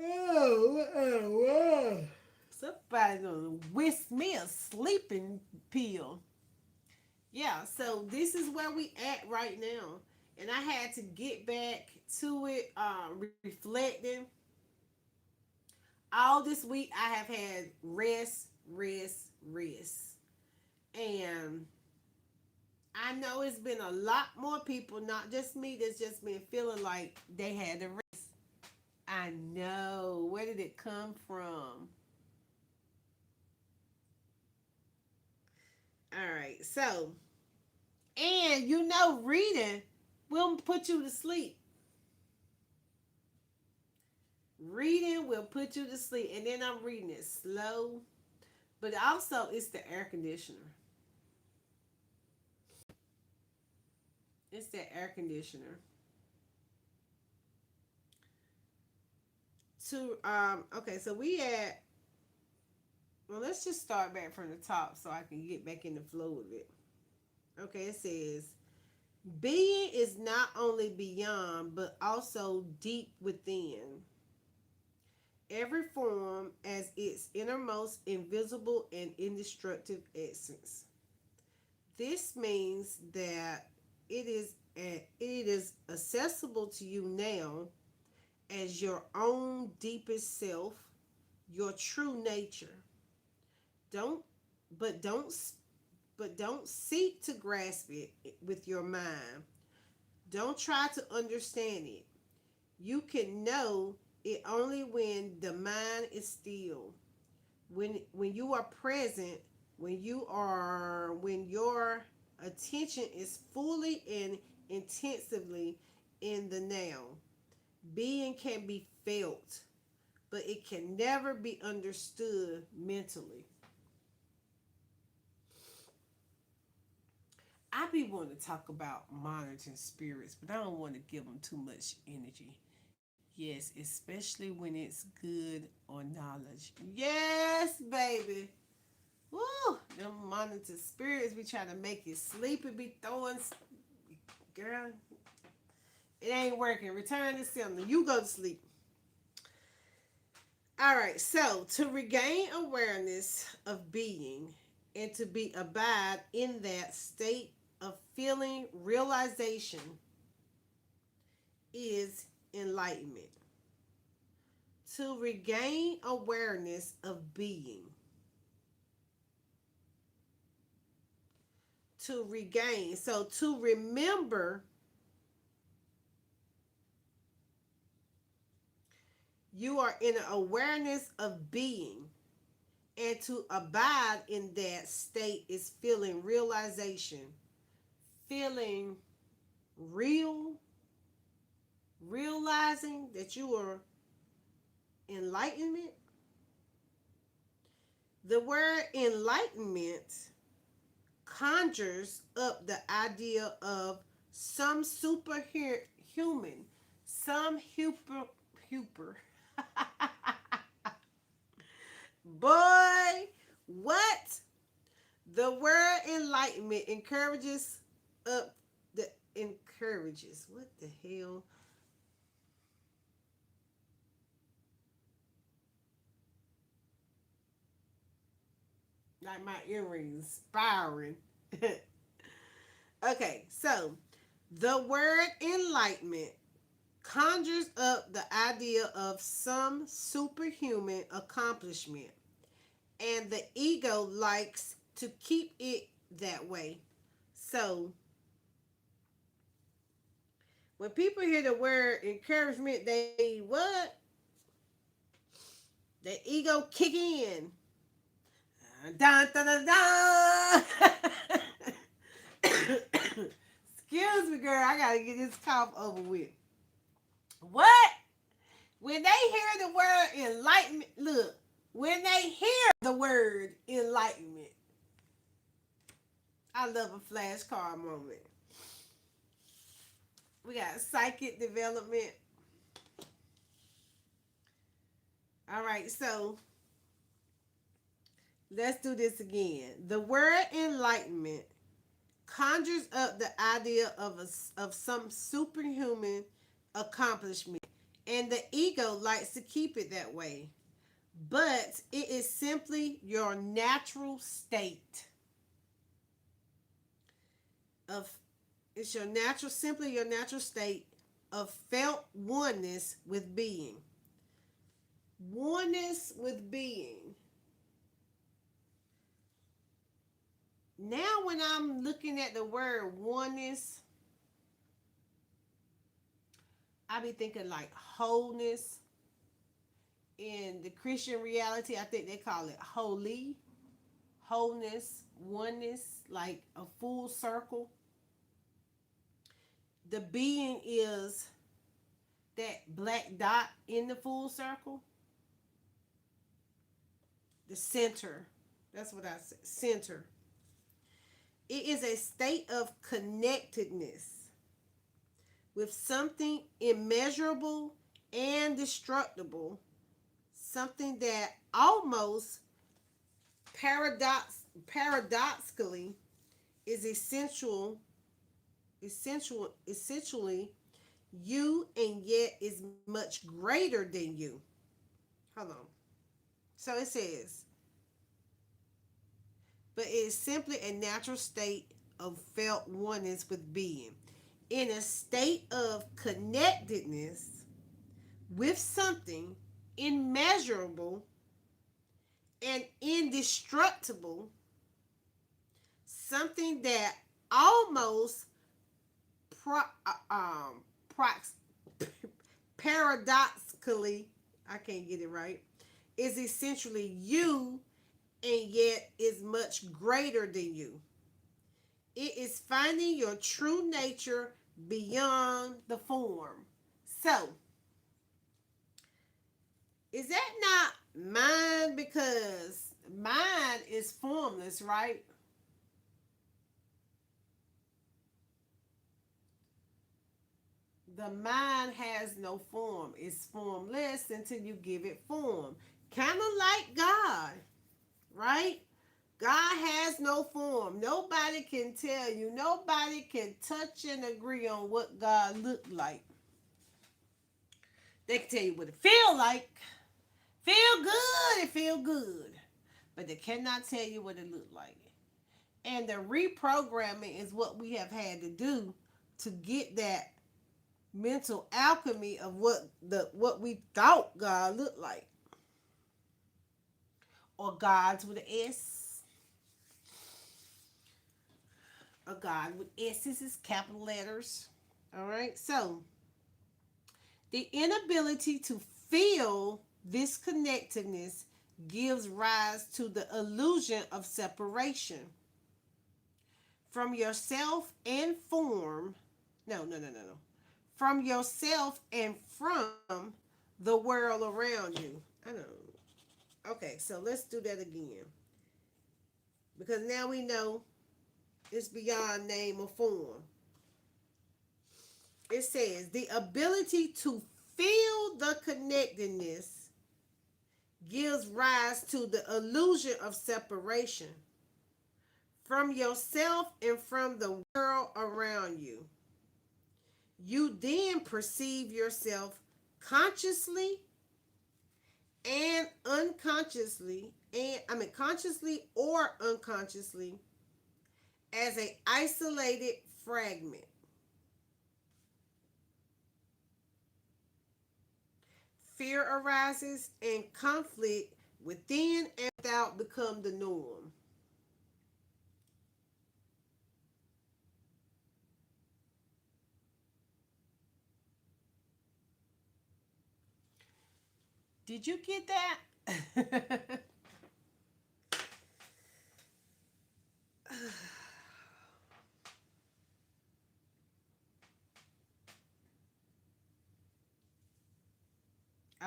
oh, somebody gonna whisk me a sleeping pill. Yeah, so this is where we at right now, and I had to get back to it, reflecting. All this week, I have had rest, rest, rest, and I know it's been a lot more people, not just me, that's just been feeling like they had to rest. I know. Where did it come from? All right. So, and reading will put you to sleep. Reading will put you to sleep. And then I'm reading it slow. But also, it's the air conditioner. It's the air conditioner. Okay, so we had, well, let's just start back from the top so I can get back in the flow of it. Okay, it says, being is not only beyond, but also deep within. Every form as its innermost invisible and indestructible essence. This means that it is accessible to you now as your own deepest self, your true nature. Don't but don't but don't seek to grasp it with your mind. Don't try to understand it. You can know it only when the mind is still. When you are present, when your attention is fully and intensively in the now. Being can be felt, but it can never be understood mentally. I be wanting to talk about monitoring spirits, but I don't want to give them too much energy. Yes, especially when it's good or knowledge. Yes, baby. Woo! Them monitor spirits be trying to make you sleep and be throwing. Girl, it ain't working. Return to sender. You go to sleep. All right. So to regain awareness of being and to be abide in that state of feeling realization is enlightenment. To regain awareness of being. To regain. So to remember You are in an awareness of being. And to abide in that state is feeling realization, feeling real, realizing that you are enlightenment. The word enlightenment conjures up the idea of some superhuman, some super. Boy, what? The word enlightenment encourages up the encourages. What the hell? Like my earrings spiraling. Okay, so the word enlightenment conjures up the idea of some superhuman accomplishment, and the ego likes to keep it that way. So when people hear the word encouragement, they what? The ego kick in. Dun, dun, dun, dun. Excuse me, girl. I gotta get this cough over with. What? When they hear the word enlightenment, look, when they hear the word enlightenment, I love a flashcard moment. We got psychic development. All right, so let's do this again. The word enlightenment conjures up the idea of some superhuman accomplishment, and the ego likes to keep it that way. But it is simply your natural state of it's your natural simply your natural state of felt oneness with being. Oneness with being. Now when I'm looking at the word oneness, I be thinking like wholeness. In the Christian reality, I think they call it holy, wholeness, oneness, like a full circle. The being is that black dot in the full circle. The center. That's what I said. Center. It is a state of connectedness with something immeasurable and destructible, something that almost paradoxically is essentially you, and yet is much greater than you. Hold on. So it says, but it is simply a natural state of felt oneness with being. In a state of connectedness with something immeasurable and indestructible, something that almost pro, prox, paradoxically, I can't get it right, is essentially you, and yet is much greater than you. It is finding your true nature beyond the form. So, is that not mind? Because mind is formless, right? The mind has no form. It's formless until you give it form. Kind of like God, right? God has no form. Nobody can tell you. Nobody can touch and agree on what God looked like. They can tell you what it feel like. Feel good, it feel good. But they cannot tell you what it looked like. And the reprogramming is what we have had to do to get that mental alchemy of what we thought God looked like. Or God's with an S. A God with S's, capital letters. All right. So the inability to feel this connectedness gives rise to the illusion of separation from yourself and form. No. From yourself and from the world around you. I know. Okay, so let's do that again. Because now we know it's beyond name or form. It says the ability to feel the connectedness gives rise to the illusion of separation from yourself and from the world around you. You then perceive yourself consciously and unconsciously, consciously or unconsciously, as an isolated fragment. Fear arises and conflict within and without become the norm. Did you get that?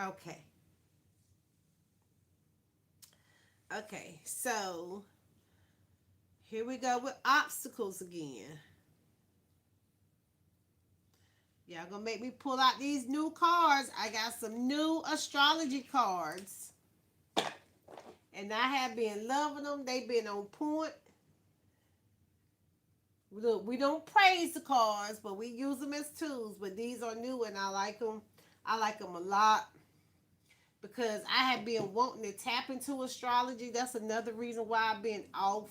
Okay. Okay, so here we go with obstacles again. Y'all gonna make me pull out these new cards. I got some new astrology cards. And I have been loving them. They've been on point. Look, we don't praise the cards, but we use them as tools. But these are new and I like them. I like them a lot because I have been wanting to tap into astrology. That's another reason why I've been off,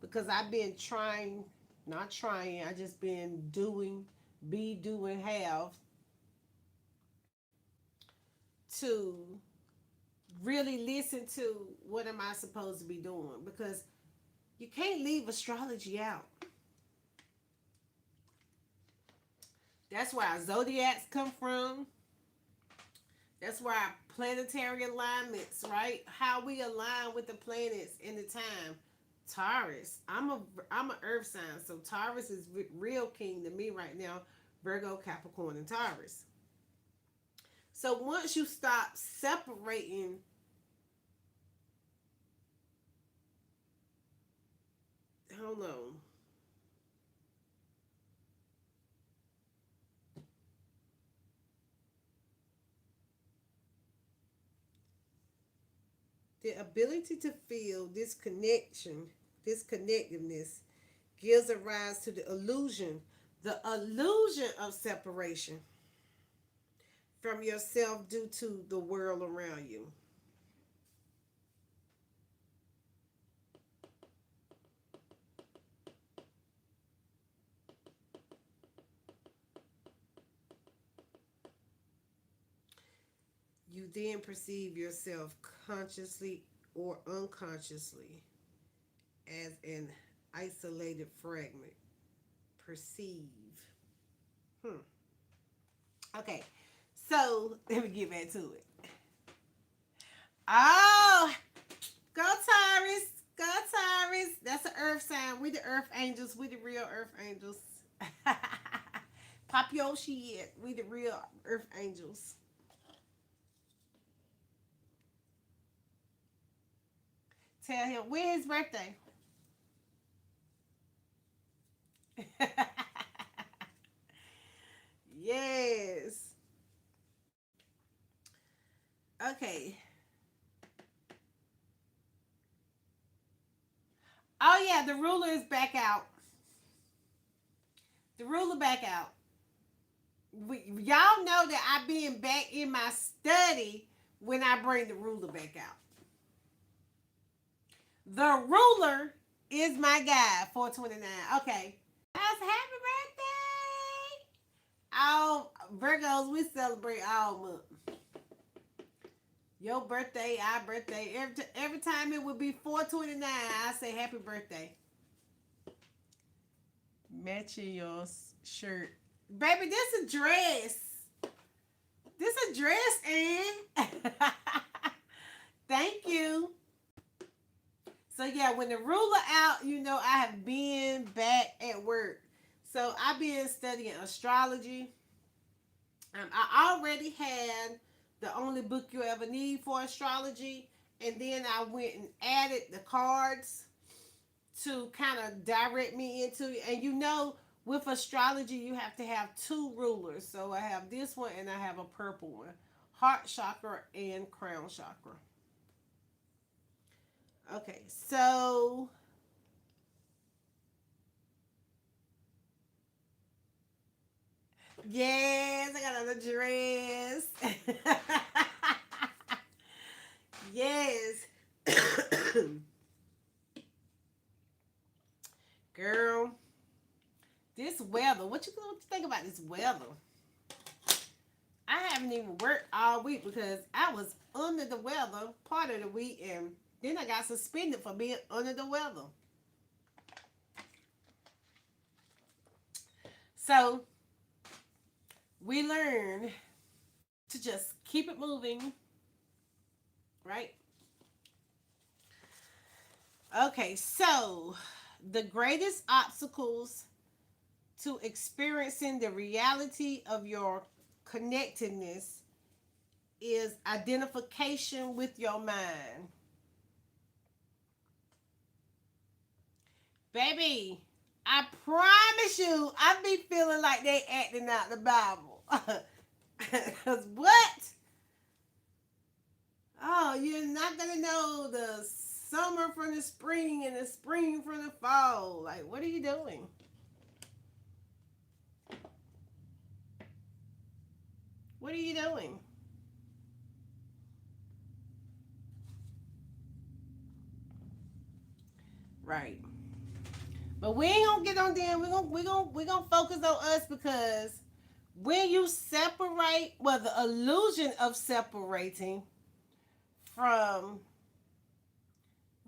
because I've been trying, not trying, I just been doing, have to really listen to what am I supposed to be doing, because you can't leave astrology out. That's where our zodiacs come from. That's where our planetary alignments, right? How we align with the planets in the time. Taurus. I'm a earth sign, so Taurus is real king to me right now. Virgo, Capricorn, and Taurus. So once you stop separating, hold on. The ability to feel this connection, this connectiveness, gives a rise to the illusion of separation from yourself due to the world around you. You then perceive yourself consciously or unconsciously as an isolated fragment. Perceive. Hmm. Okay, so let me get back to it. Oh, go Taurus. Go Taurus. That's an earth sign. We the earth angels. We the real earth angels. Pop your shit. We the real earth angels. Tell him when his birthday. Yes. Okay. Oh yeah, the ruler is back out. The ruler back out. Y'all know that I been back in my study when I bring the ruler back out. The ruler is my guy, 429. Okay. That's happy birthday. All Virgos, we celebrate all month. Your birthday, our birthday. Every time it would be 429, I say happy birthday. Matching your shirt. Baby, this a dress. This a dress, and thank you. So yeah, when the ruler out, I have been back at work. So I've been studying astrology. I already had the only book you ever need for astrology, and then I went and added the cards to kind of direct me into it. And with astrology, you have to have two rulers. So I have this one and I have a purple one, heart chakra and crown chakra. Okay, so yes, I got another dress. Yes. Girl, this weather. What you think about this weather? I haven't even worked all week because I was under the weather part of the week, and then I got suspended for being under the weather. So we learned to just keep it moving, right? Okay, so the greatest obstacles to experiencing the reality of your connectedness is identification with your mind. Baby, I promise you, I be feeling like they acting out the Bible. Cause what? Oh, you're not gonna know the summer from the spring and the spring from the fall. Like, what are you doing? What are you doing? Right. But we ain't gonna get on there. We gonna focus on us because when you separate, well, the illusion of separating from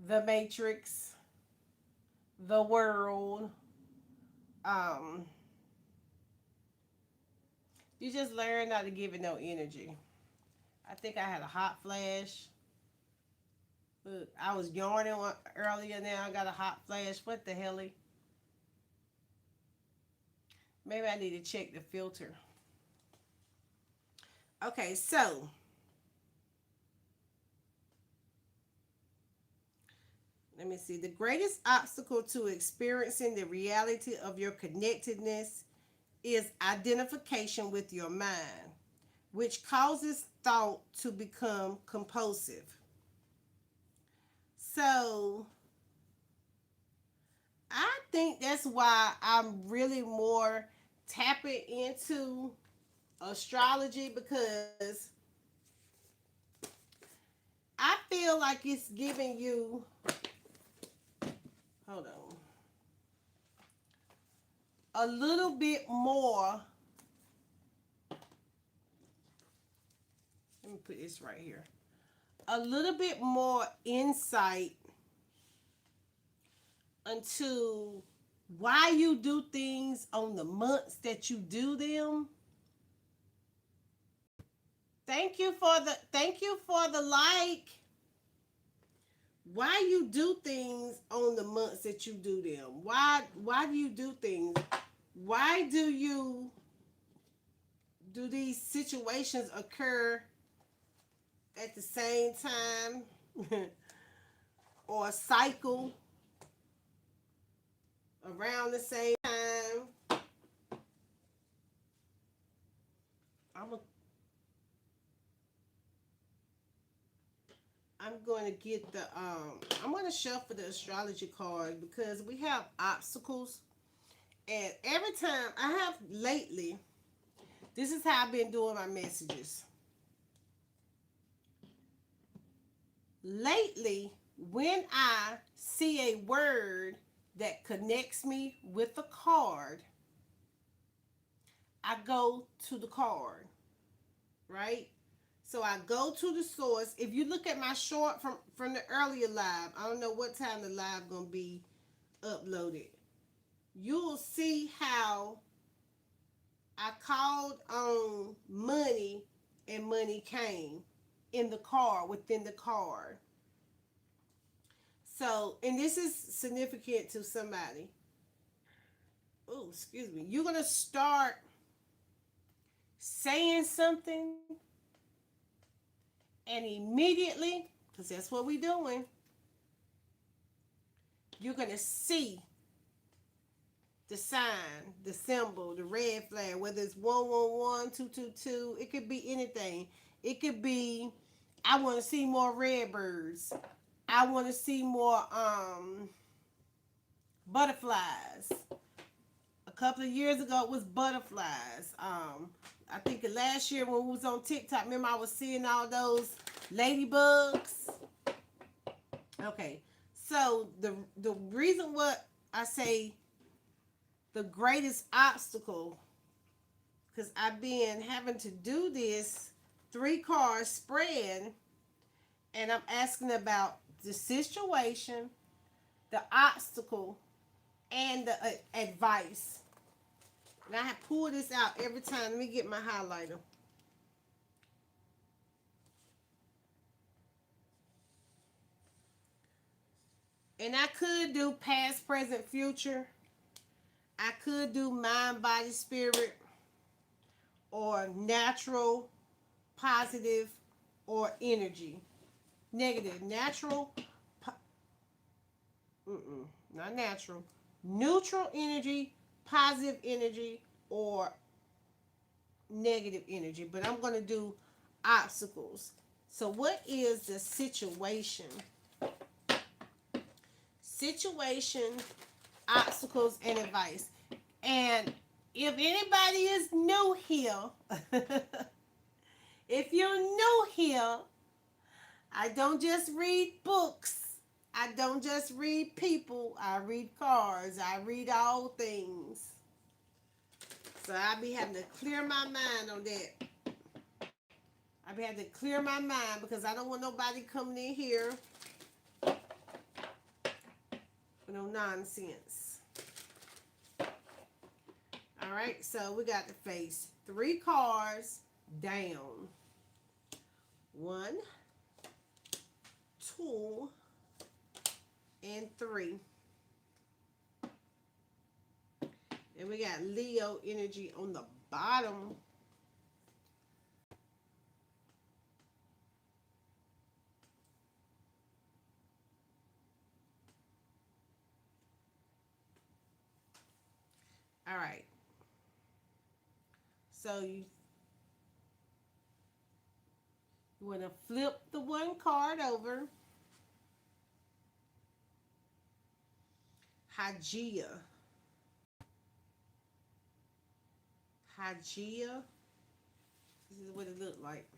the matrix, the world, um, you just learn not to give it no energy. I think I had a hot flash. Look, I was yarning earlier. Now I got a hot flash. What the hell? Maybe I need to check the filter. Okay, so let me see. The greatest obstacle to experiencing the reality of your connectedness is identification with your mind, which causes thought to become compulsive. So I think that's why I'm really more tapping into astrology because I feel like it's giving you, hold on, a little bit more. Let me put this right here. A little bit more insight into why you do things on the months that you do them. Thank you for the like. Why you do things on the months that you do them? Why do you do things? Why do these situations occur at the same time or cycle around the same time? I'm a, I'm going to get the I'm going to shuffle the astrology card because we have obstacles, and every time I have lately, this is how I've been doing my messages. Lately, when I see a word that connects me with a card, I go to the card, right? So I go to the source. If you look at my short from the earlier live, I don't know what time the live gonna be uploaded. You'll see how I called on money and money came in the card, within the card. So, and this is significant to somebody. Oh, excuse me. You're going to start saying something, and immediately, because that's what we're doing, you're going to see the sign, the symbol, the red flag, whether it's 111, 222, it could be anything. It could be, I want to see more red birds. I want to see more butterflies. A couple of years ago, it was butterflies. I think last year when we was on TikTok, remember I was seeing all those ladybugs. Okay, so the reason what I say the greatest obstacle, because I've been having to do this 3 card spread, and I'm asking about the situation, the obstacle, and the advice. And I have pulled this out every time. Let me get my highlighter. And I could do past, present, future. I could do mind, body, spirit, or natural, positive, or energy. Negative, natural, not natural, neutral energy, positive energy, or negative energy. But I'm going to do obstacles. So, what is the situation? Situation, obstacles, and advice. And if anybody is new here, if you're new here, I don't just read books. I don't just read people. I read cards. I read all things. So I be having to clear my mind on that. I be having to clear my mind because I don't want nobody coming in here with no nonsense. All right, so we got to face 3 cards down. 1, 2, and 3. And we got Leo energy on the bottom. All right. So you want to flip the 1 card over. Hygeia. Hygeia. This is what it looked like.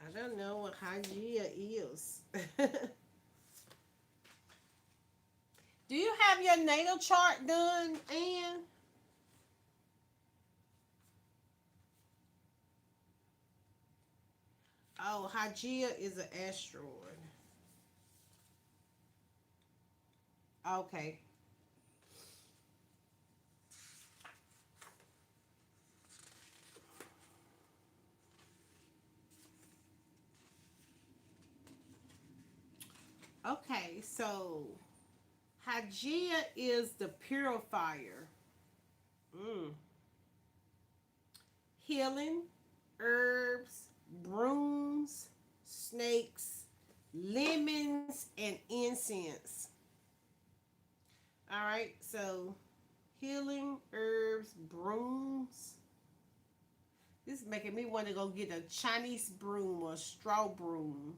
I don't know what Hygeia is. Do you have your natal chart done, Ann? Oh, Hygeia is an asteroid. Okay. Okay, so Hygeia is the purifier. Mm. Healing, herbs, brooms, snakes, lemons, and incense. All right, so healing, herbs, brooms. This is making me want to go get a Chinese broom or a straw broom.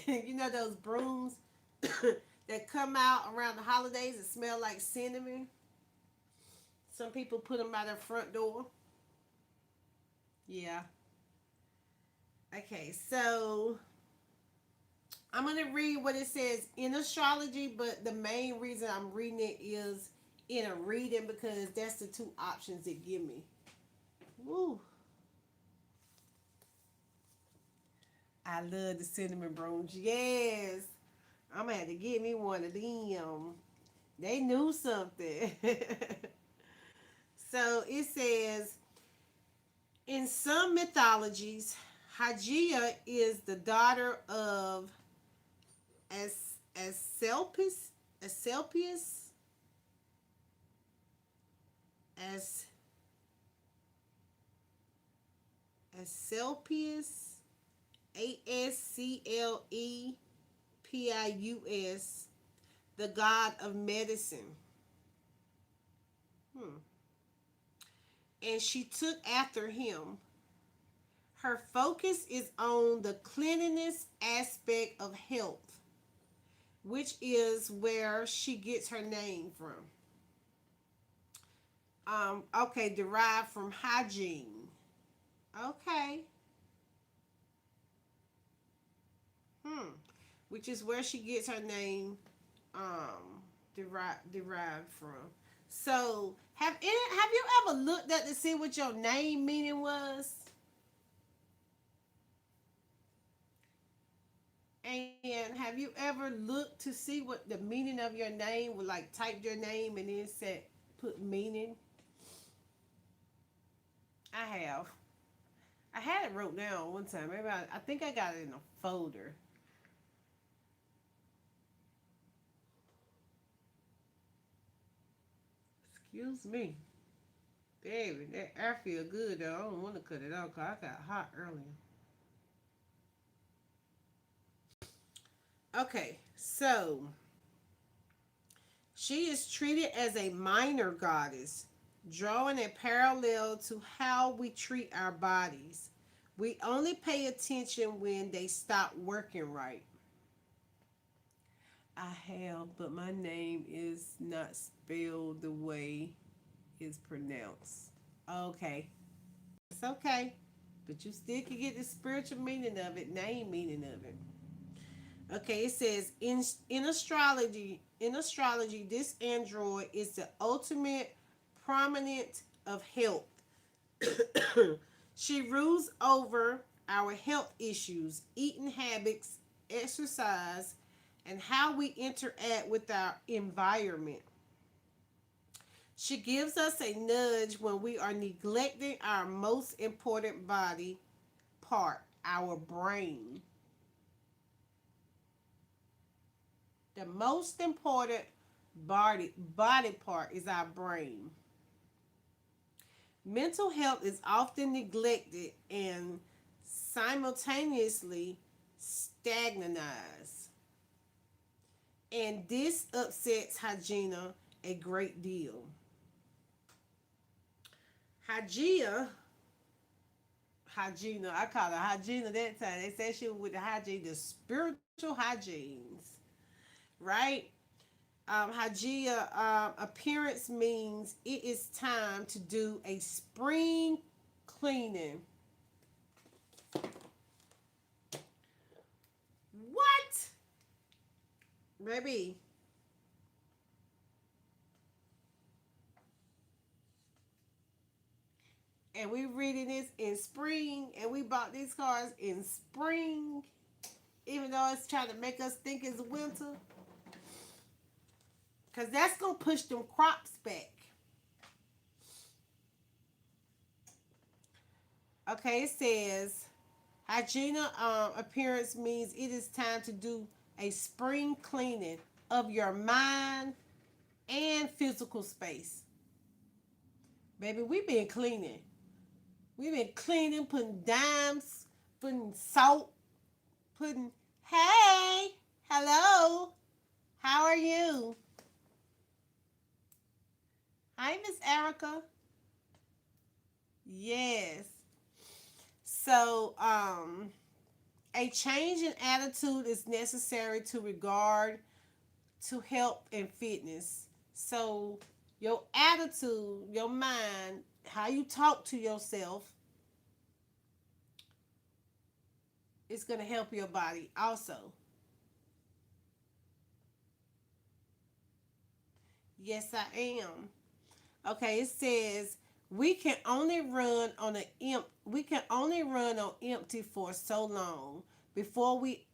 You know those brooms that come out around the holidays that smell like cinnamon? Some people put them by their front door. Yeah. Okay, so I'm going to read what it says in astrology, but the main reason I'm reading it is in a reading because that's the 2 options it give me. Woo. I love the cinnamon brooms. Yes. I'm gonna have to get me one of them. They knew something. So it says in some mythologies, Hygeia is the daughter of Asclepius, Asclepius, As Asclepius, Asclepius, the god of medicine. Hmm. And she took after him. Her focus is on the cleanliness aspect of health, which is where she gets her name from. Okay, derived from hygiene. Okay. Hmm. Which is where she gets her name derived from. So, have you ever looked up to see what your name meaning was? And have you ever looked to see what the meaning of your name would like type your name and then said put meaning? I have. I had it wrote down one time. Maybe I think I got it in a folder. Excuse me. Baby, that air feel good though. I don't want to cut it off because I got hot earlier. Okay, so she is treated as a minor goddess, drawing a parallel to how we treat our bodies. We only pay attention when they stop working right. I have, but my name is not spelled the way it's pronounced. Okay, it's okay. But you still can get the spiritual meaning of it, name meaning of it. Okay, it says in astrology, this android is the ultimate prominent of health. She rules over our health issues, eating habits, exercise, and how we interact with our environment. She gives us a nudge when we are neglecting our most important body part, our brain. The most important body part is our brain. Mental health is often neglected and simultaneously stagnized. And this upsets Hygiena a great deal. Hygiena, Hygiena, I call her Hygiena that time. They said she was with the hygiene, the spiritual hygienes, right? Hygiea appearance means it is time to do a spring cleaning. What? Baby. And we reading this in spring, and we bought these cars in spring, even though it's trying to make us think it's winter. Because that's going to push them crops back. Okay, it says hygiene appearance means it is time to do a spring cleaning of your mind and physical space. Baby, we've been cleaning. We've been cleaning, putting dimes, putting salt, putting, hey, hello, how are you? Hi, Miss Erica. Yes. So, a change in attitude is necessary to regard to health and fitness. So, your attitude, your mind, how you talk to yourself, is going to help your body also. Yes, I am. Okay, it says we can only run on empty for so long. before we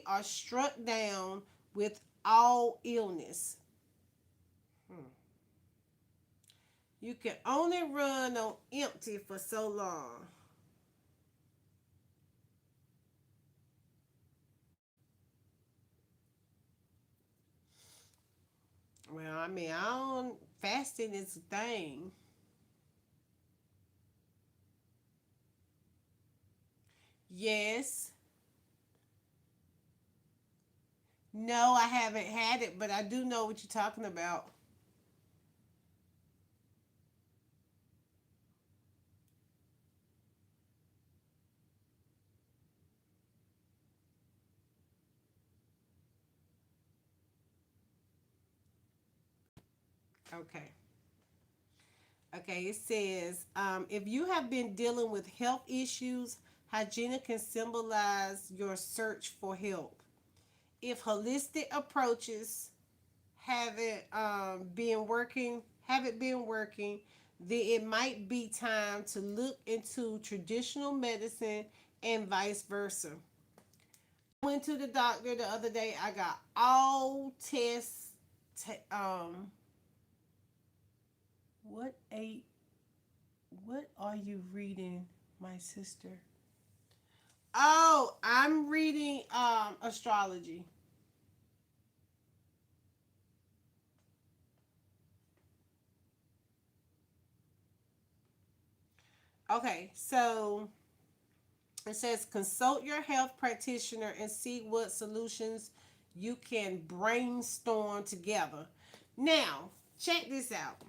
are struck down with all illness. Hmm. You can only run on empty for so long. Well, I mean, I don't fasting is a thing. Yes. No, I haven't had it, but I do know what you're talking about. Okay. Okay, it says if you have been dealing with health issues, hygiene can symbolize your search for help. If holistic approaches haven't been working, then it might be time to look into traditional medicine and vice versa. I went to the doctor the other day. I got all tests. What a what are you reading, my sister? Oh, I'm reading astrology. Okay, so it says consult your health practitioner and see what solutions you can brainstorm together. Now, check this out.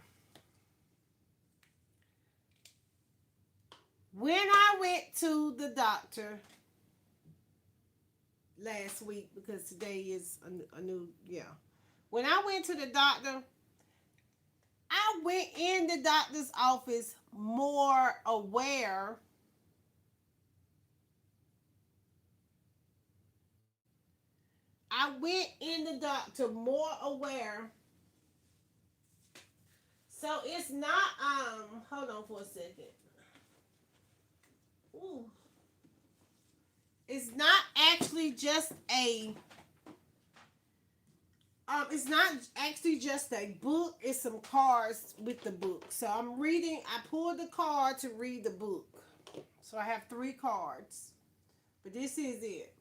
When I went to the doctor last week, because today is a new, yeah. When I went to the doctor, I went in the doctor's office more aware. I went in the doctor more aware. So it's not hold on for a second. Ooh. It's not actually just a it's not actually just a book, it's some cards with the book. So I'm reading, I pulled the card to read the book. So I have 3 cards. But this is it.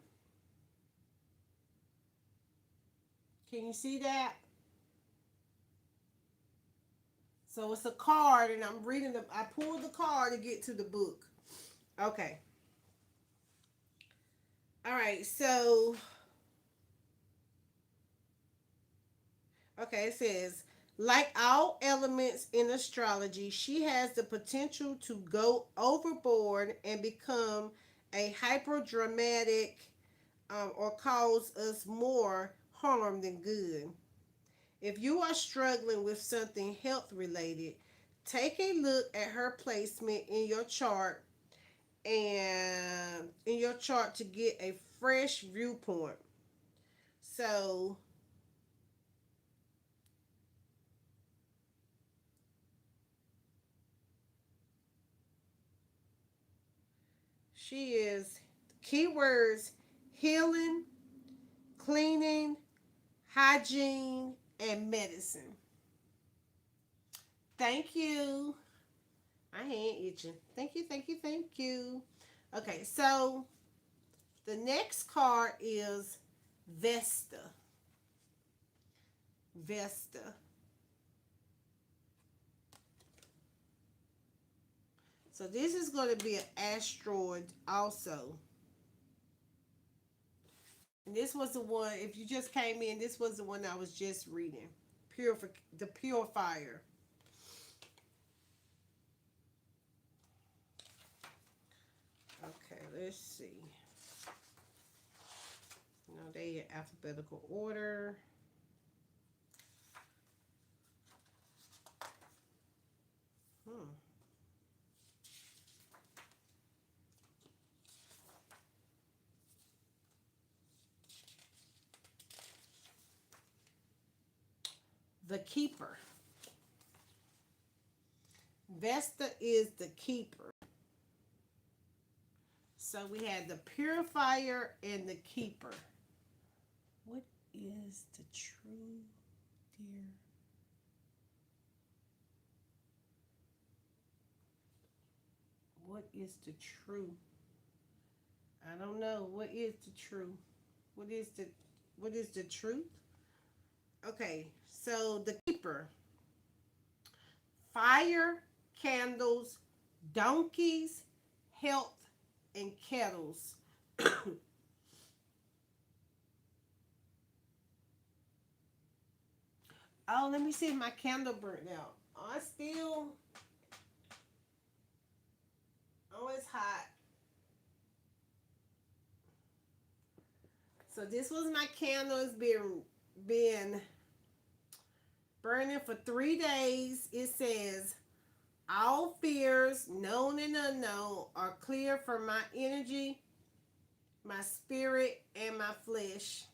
Can you see that? So it's a card and I'm reading the I pulled the card to get to the book. Okay. All right. So okay, it says like all elements in astrology, she has the potential to go overboard and become a hyperdramatic or cause us more harm than good. If you are struggling with something health related, take a look at her placement in your chart and in your chart to get a fresh viewpoint. So she is keywords healing, cleaning, hygiene, and medicine. Thank you. My hand itching. Thank you, thank you, thank you. Okay, so the next card is Vesta. Vesta. So this is going to be an asteroid also. And this was the one, if you just came in, this was the one I was just reading. The Purifier. Okay, let's see. No, they in alphabetical order. Hmm. The Keeper. Vesta is the keeper. So we had the purifier and the keeper. What is the true, dear? What is the true? I don't know. What is the true? What is the truth? Okay, so the keeper. Fire, candles, donkeys, health, and kettles. Oh, let me see if my candle burnt out. Oh, it's still. Oh, it's hot. So this was my candle. It's been burning for 3 days. It says all fears, known and unknown, are clear from my energy, my spirit, and my flesh.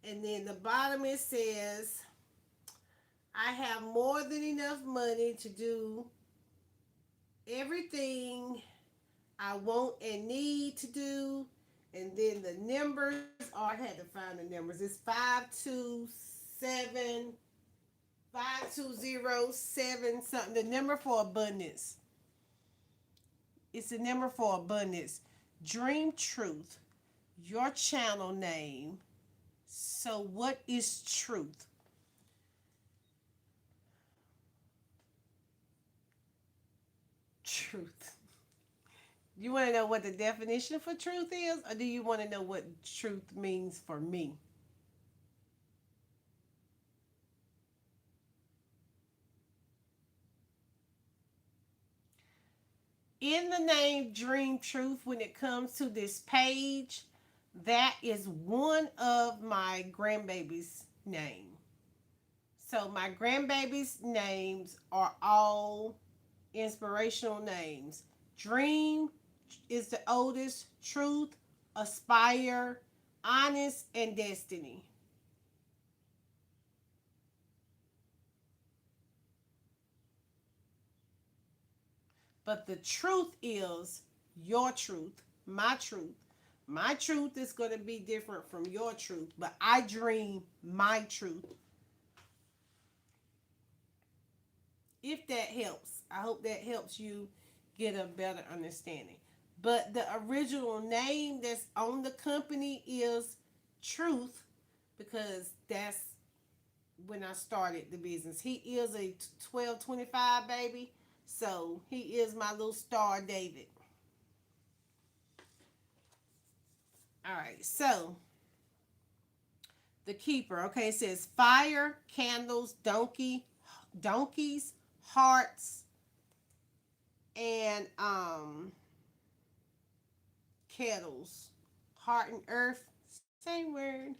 And then the bottom it says I have more than enough money to do everything I want and need to do. And then the numbers are, I had to find the numbers. It's 527, 5207 something. The number for abundance. It's the number for abundance. Dream truth. Your channel name. So what is truth? Truth. You want to know what the definition for truth is, or do you want to know what truth means for me? In the name Dream Truth, when it comes to this page, that is one of my grandbabies' name. So my grandbabies' names are all inspirational names. Dream is the oldest, Truth, Aspire, Honest, and Destiny. But the truth is your truth, my truth. My truth is going to be different from your truth, but I dream my truth. If that helps, I hope that helps you get a better understanding. But the original name that's on the company is Truth because that's when I started the business. He is a 1225 baby, so he is my little star David. All right, so the keeper. Okay, it says fire, candles, donkeys, hearts, and kettles. Heart and earth, same word.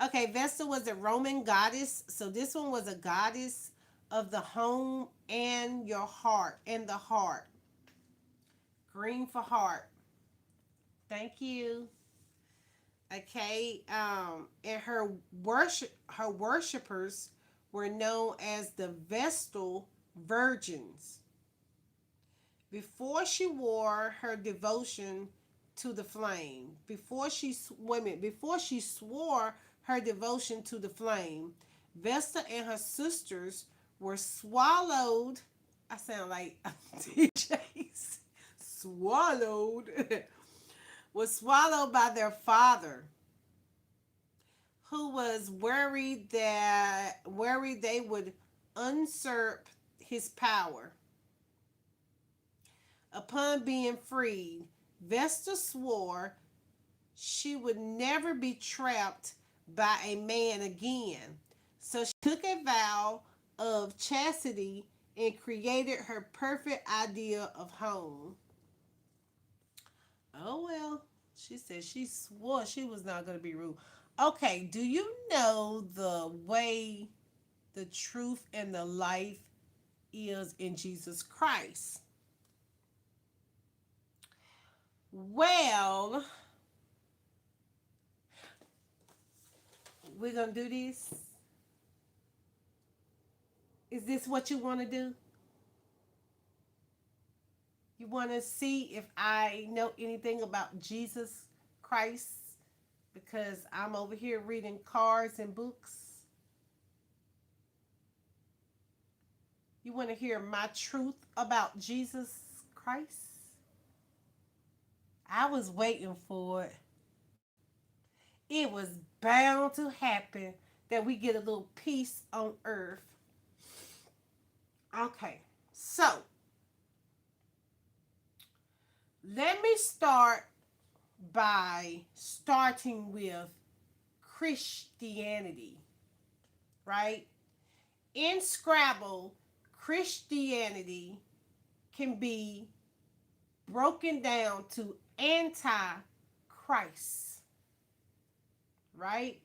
Okay, Vesta was a Roman goddess. So this one was a goddess of the home and your heart and the heart. Green for heart. Thank you. Okay, and her worshipers were known as the Vestal Virgins. Before she swore her devotion to the flame, Vesta and her sisters were swallowed. I sound like DJs. Swallowed. Was swallowed by their father, who was worried they would usurp his power. Upon being freed, Vesta swore she would never be trapped by a man again. So she took a vow of chastity and created her perfect idea of home. Oh well, she said she swore she was not going to be rude. Okay, do you know the way, the truth, and the life is in Jesus Christ? Well, we're going to do this. Is this what you want to do? You want to see if I know anything about Jesus Christ because I'm over here reading cards and books? You want to hear my truth about Jesus Christ? I was waiting for it. It was bound to happen that we get a little peace on earth. Okay, so let me start by starting with Christianity, right? In Scrabble, Christianity can be broken down to anti-Christ, right?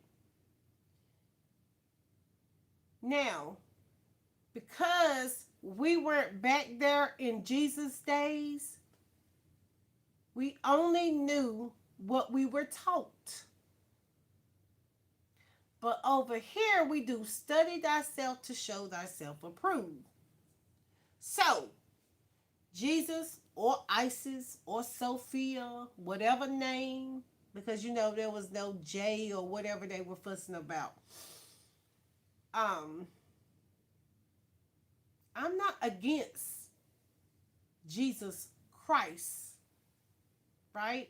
Now, because we weren't back there in Jesus' days, we only knew what we were taught. But over here, we do study thyself to show thyself approved. So, Jesus or Isis or Sophia, whatever name, because you know there was no J or whatever they were fussing about. I'm not against Jesus Christ, right?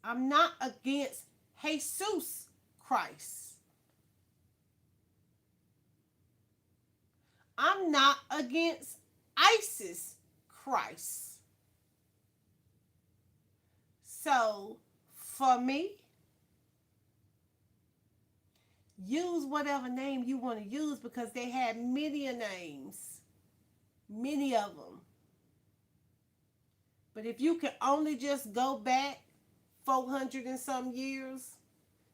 I'm not against Jesus Christ. I'm not against ISIS Christ. So, for me, use whatever name you want to use because they had many names, many of them. But if you can only just go back 400 and some years,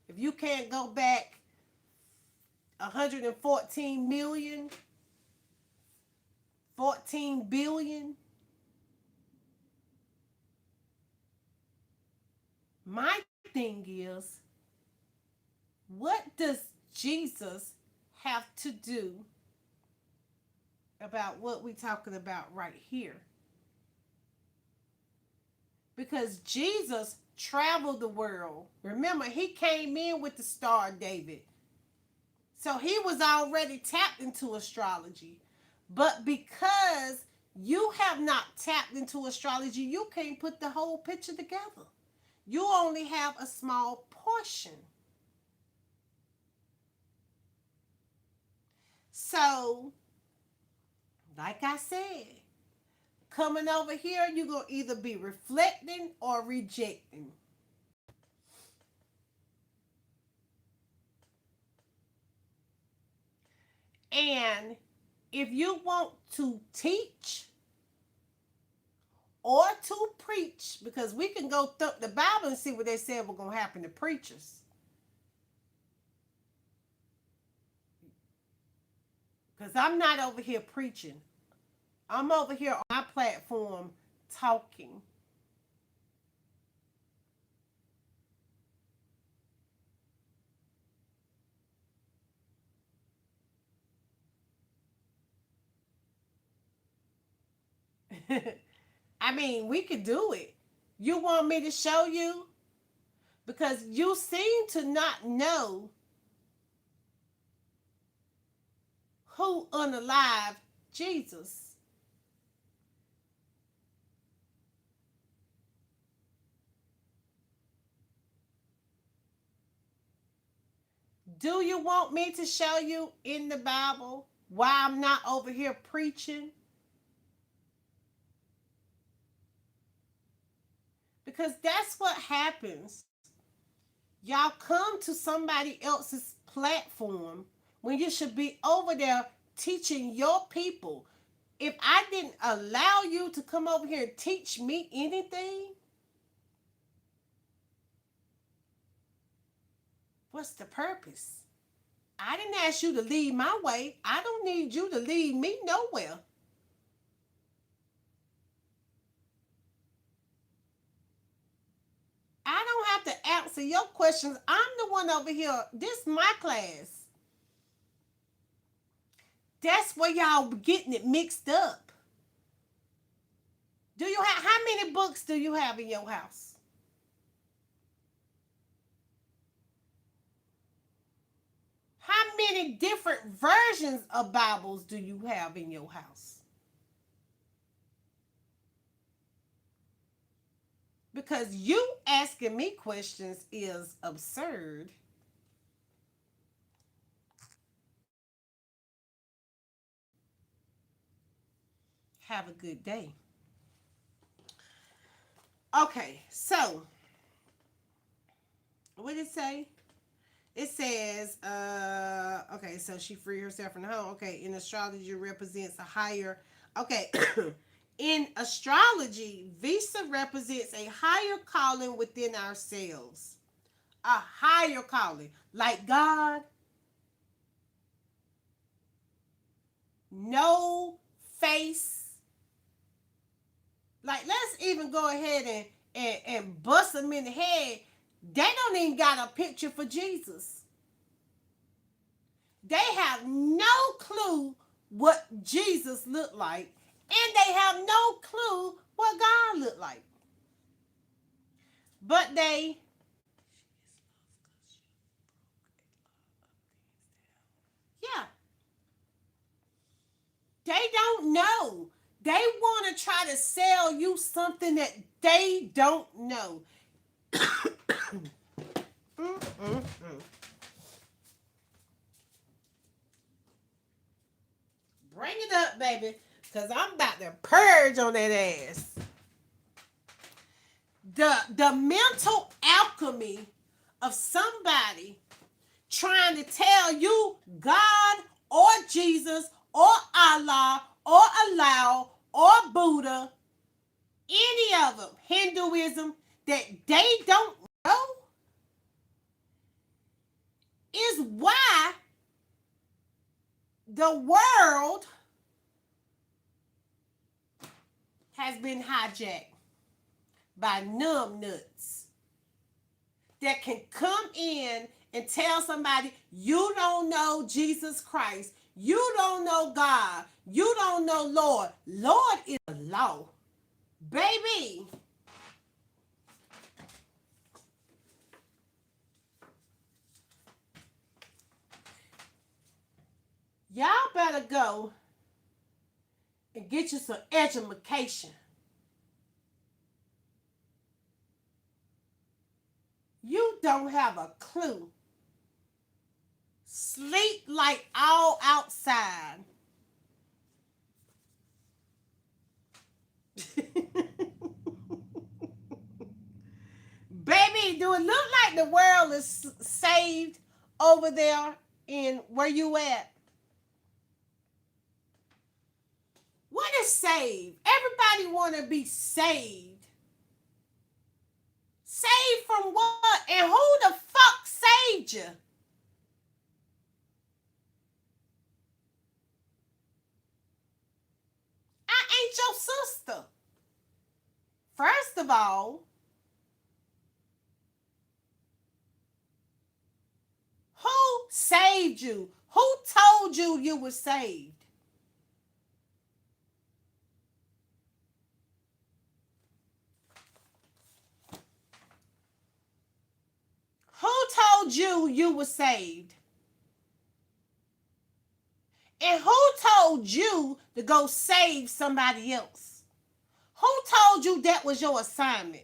if you can't go back 114 million, 14 billion, my thing is, what does Jesus have to do about what we're talking about right here? Because Jesus traveled the world. Remember, he came in with the Star of David. So he was already tapped into astrology. But because you have not tapped into astrology, you can't put the whole picture together. You only have a small portion. So, like I said, coming over here, you're going to either be reflecting or rejecting. And if you want to teach or to preach, because we can go through the Bible and see what they said was going to happen to preachers. Because I'm not over here preaching. I'm over here on my platform talking. I mean, we could do it. You want me to show you? Because you seem to not know who unalived Jesus. Do you want me to show you in the Bible why I'm not over here preaching? Because that's what happens. Y'all come to somebody else's platform when you should be over there teaching your people. If I didn't allow you to come over here and teach me anything, what's the purpose? I didn't ask you to lead my way. I don't need you to lead me nowhere. I don't have to answer your questions. I'm the one over here. This is my class. That's where y'all getting it mixed up. Do you have how many books do you have in your house? How many different versions of Bibles do you have in your house? Because you asking me questions is absurd. Have a good day. Okay, so what did it say? It says, okay, so she freed herself from the home. Okay, in astrology represents a higher, okay, in astrology, Visa represents a higher calling within ourselves. A higher calling. Like God, no face. Like, let's even go ahead and bust them in the head. They don't even got a picture for Jesus. They have no clue what Jesus looked like, and they have no clue what God looked like. But yeah, they don't know. They want to try to sell you something that they don't know. Mm-mm-mm. Bring it up, baby, because I'm about to purge on that ass. The mental alchemy of somebody trying to tell you God or Jesus or Allah or Allah or Buddha, any of them, Hinduism, that they don't know is why the world has been hijacked by numbnuts that can come in and tell somebody, you don't know Jesus Christ, you don't know God, you don't know Lord. Lord is a law. Baby, y'all better go and get you some education. You don't have a clue. Sleep like all outside. Baby, do it look like the world is saved over there in where you at? What is saved? Everybody want to be saved. Saved from what? And who the fuck saved you? I ain't your sister. First of all, who saved you? Who told you you were saved? Who told you you were saved? And who told you to go save somebody else? Who told you that was your assignment?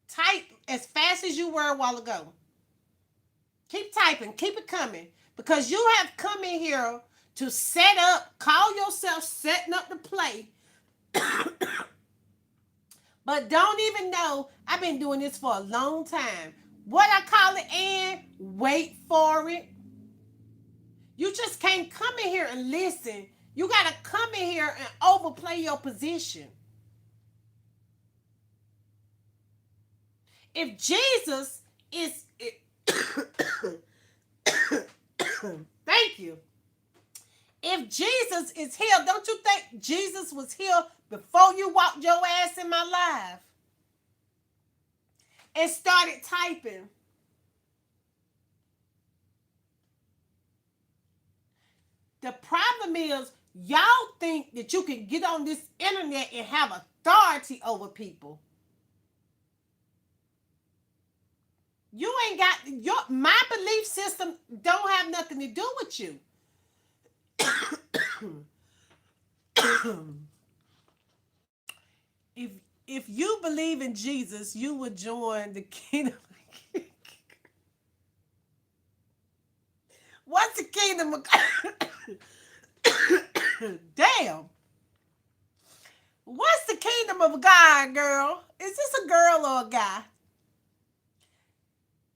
Type as fast as you were a while ago. Keep typing. Keep it coming. Because you have come in here to set up, call yourself setting up the play, but don't even know I've been doing this for a long time. What I call it, and wait for it. You just can't come in here and listen. You got to come in here and overplay your position. If Jesus is, thank you. If Jesus is here, don't you think Jesus was here before you walked your ass in my life and started typing? The problem is y'all think that you can get on this internet and have authority over people. You ain't got my belief system don't have nothing to do with you. if if you believe in Jesus, you would join the kingdom. What's the kingdom of God? Damn. What's the kingdom of God, girl? Is this a girl or a guy?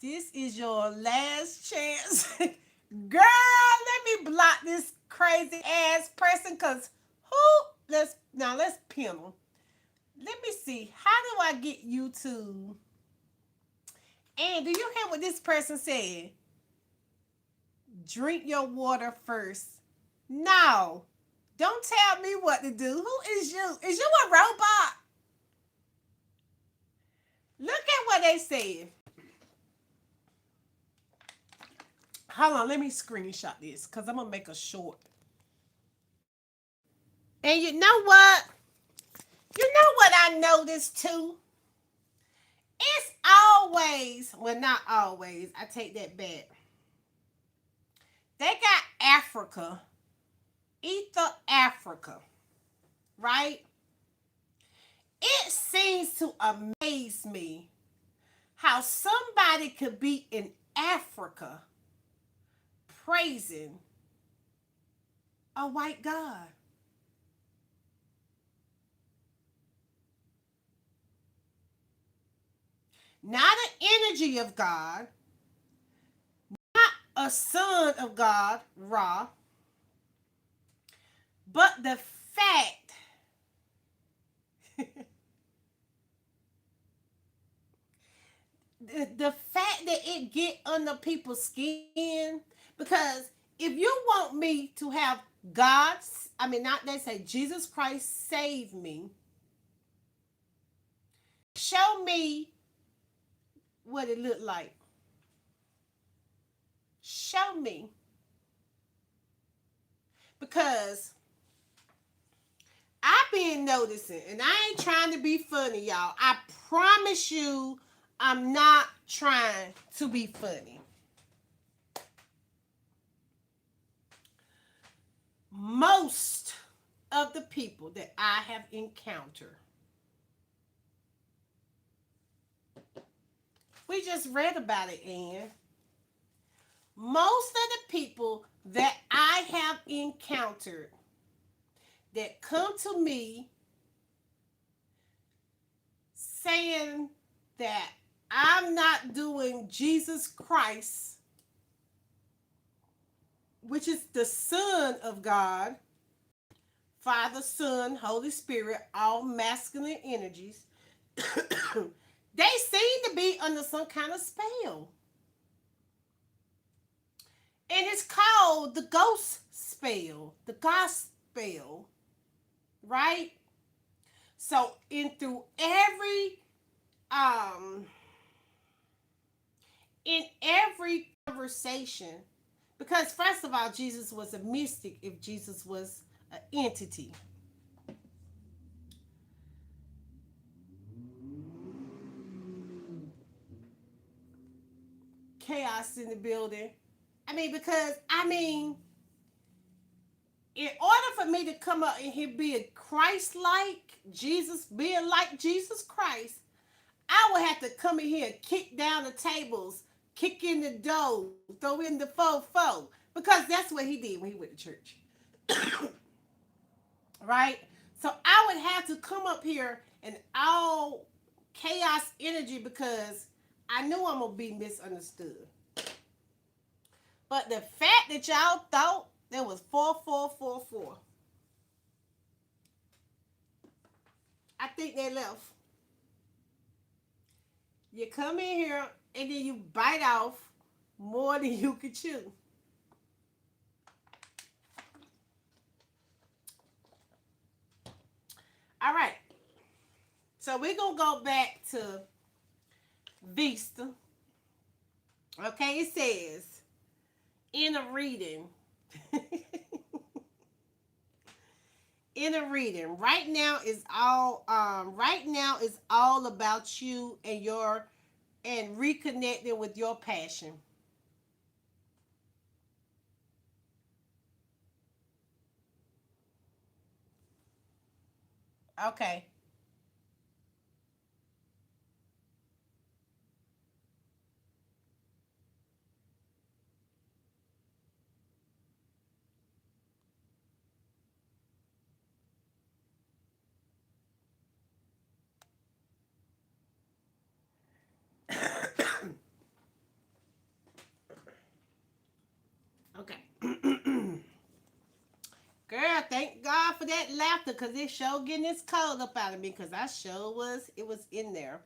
This is your last chance. Girl, let me block this crazy ass person because who? Let's pin them. Let me see. How do I get you to? And do you hear what this person said? Drink your water first. No. Don't tell me what to do. Who is you? Is you a robot? Look at what they said. Hold on, let me screenshot this because I'm going to make a short. And you know what? You know what I noticed too? It's always, well, not always. I take that back. They got Africa, Ether Africa, right? It seems to amaze me how somebody could be in Africa praising a white God. Not an energy of God, not a son of God, Ra, but the fact the fact that it get under people's skin, because if you want me to have God's, I mean, not they say Jesus Christ save me, show me what it looked like. Show me. Because I've been noticing, and I ain't trying to be funny, y'all. I promise you, I'm not trying to be funny. Most of the people that I have encountered, we just read about it, Ann. Most of the people that I have encountered that come to me saying that I'm not doing Jesus Christ, which is the Son of God, Father, Son, Holy Spirit, all masculine energies, they seem to be under some kind of spell. And it's called the ghost spell, the gospel, right? So in every conversation, because first of all, Jesus was a mystic if Jesus was an entity. Chaos in the building. In order for me to come up and here be a Christ-like Jesus, being like Jesus Christ, I would have to come in here and kick down the tables, kick in the door, throw in the fofo, because that's what he did when he went to church. Right? So I would have to come up here and all chaos energy because I knew I'm going to be misunderstood. But the fact that y'all thought there was 4444, I think they left. You come in here and then you bite off more than you could chew. All right. So we're going to go back to Vista. Okay, it says in a reading. In a reading. Right now is all about you and your and reconnecting with your passion. Okay. Okay. Girl, thank God for that laughter because it sure getting this cold up out of me because I sure it was in there.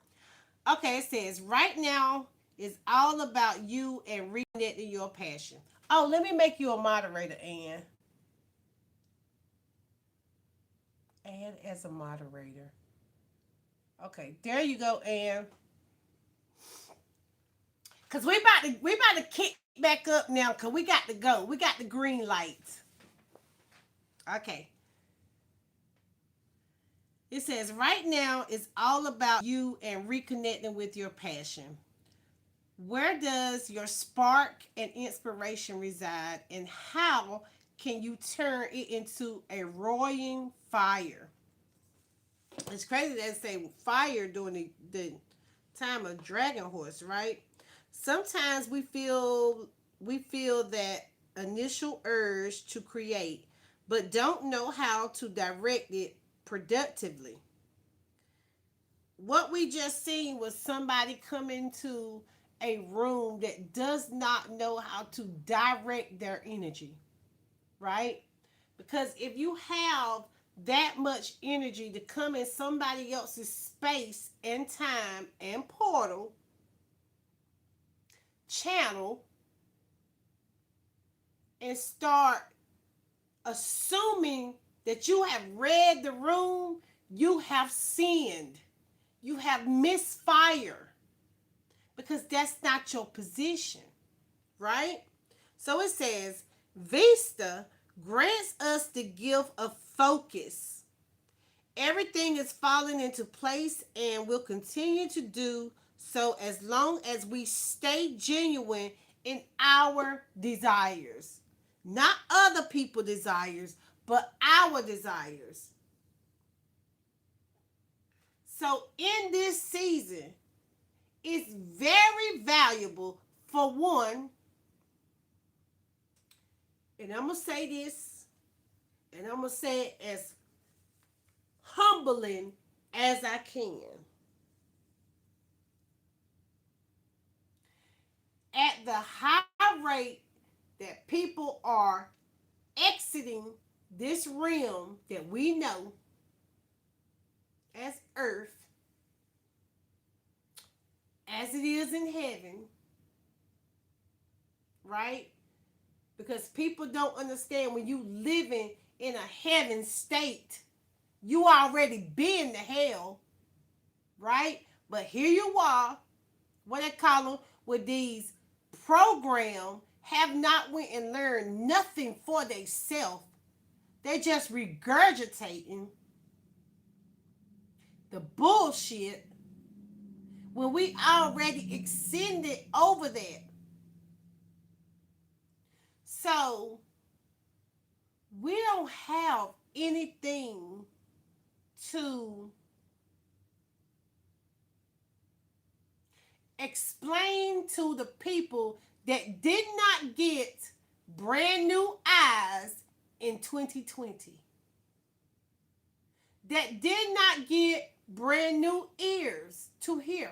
Okay, it says, right now is all about you and reconnecting your passion. Oh, let me make you a moderator, Ann. Ann as a moderator. Okay, there you go, Ann. Cause we about to kick back up now. Cause we got to go. We got the green light. Okay. It says right now is all about you and reconnecting with your passion. Where does your spark and inspiration reside, and how can you turn it into a roaring fire? It's crazy that they say fire during the time of dragon horse, right? Sometimes we feel that initial urge to create, but don't know how to direct it productively. What we just seen was somebody come into a room that does not know how to direct their energy, right? Because if you have that much energy to come in somebody else's space and time and portal, channel, and start assuming that you have read the room, you have sinned. You have misfire because that's not your position, right? So it says, Vista grants us the gift of focus. Everything is falling into place and will continue to do so as long as we stay genuine in our desires. Not other people's desires, but our desires. So in this season, it's very valuable for one, and I'm going to say this, and I'm going to say it as humbling as I can. At the high rate that people are exiting this realm that we know as earth, as it is in heaven, right? Because people don't understand when you living in a heaven state, you already been to hell, right? But here you are, what they call them, with these program have not went and learned nothing for themselves. They're just regurgitating the bullshit when we already extended over that. So we don't have anything to explain to the people that did not get brand new eyes in 2020, that did not get brand new ears to hear.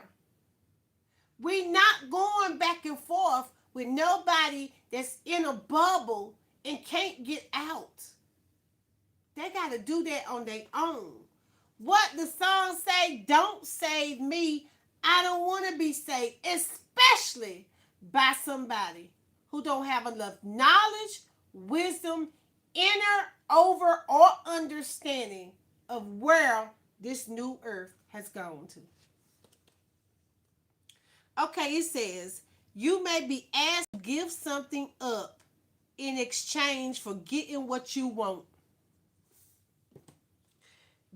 We not going back and forth with nobody that's in a bubble and can't get out. They got to do that on their own. What the song say, don't save me. I don't want to be saved, especially by somebody who don't have enough knowledge, wisdom, inner over or understanding of where this new earth has gone to. Okay, it says, you may be asked to give something up in exchange for getting what you want.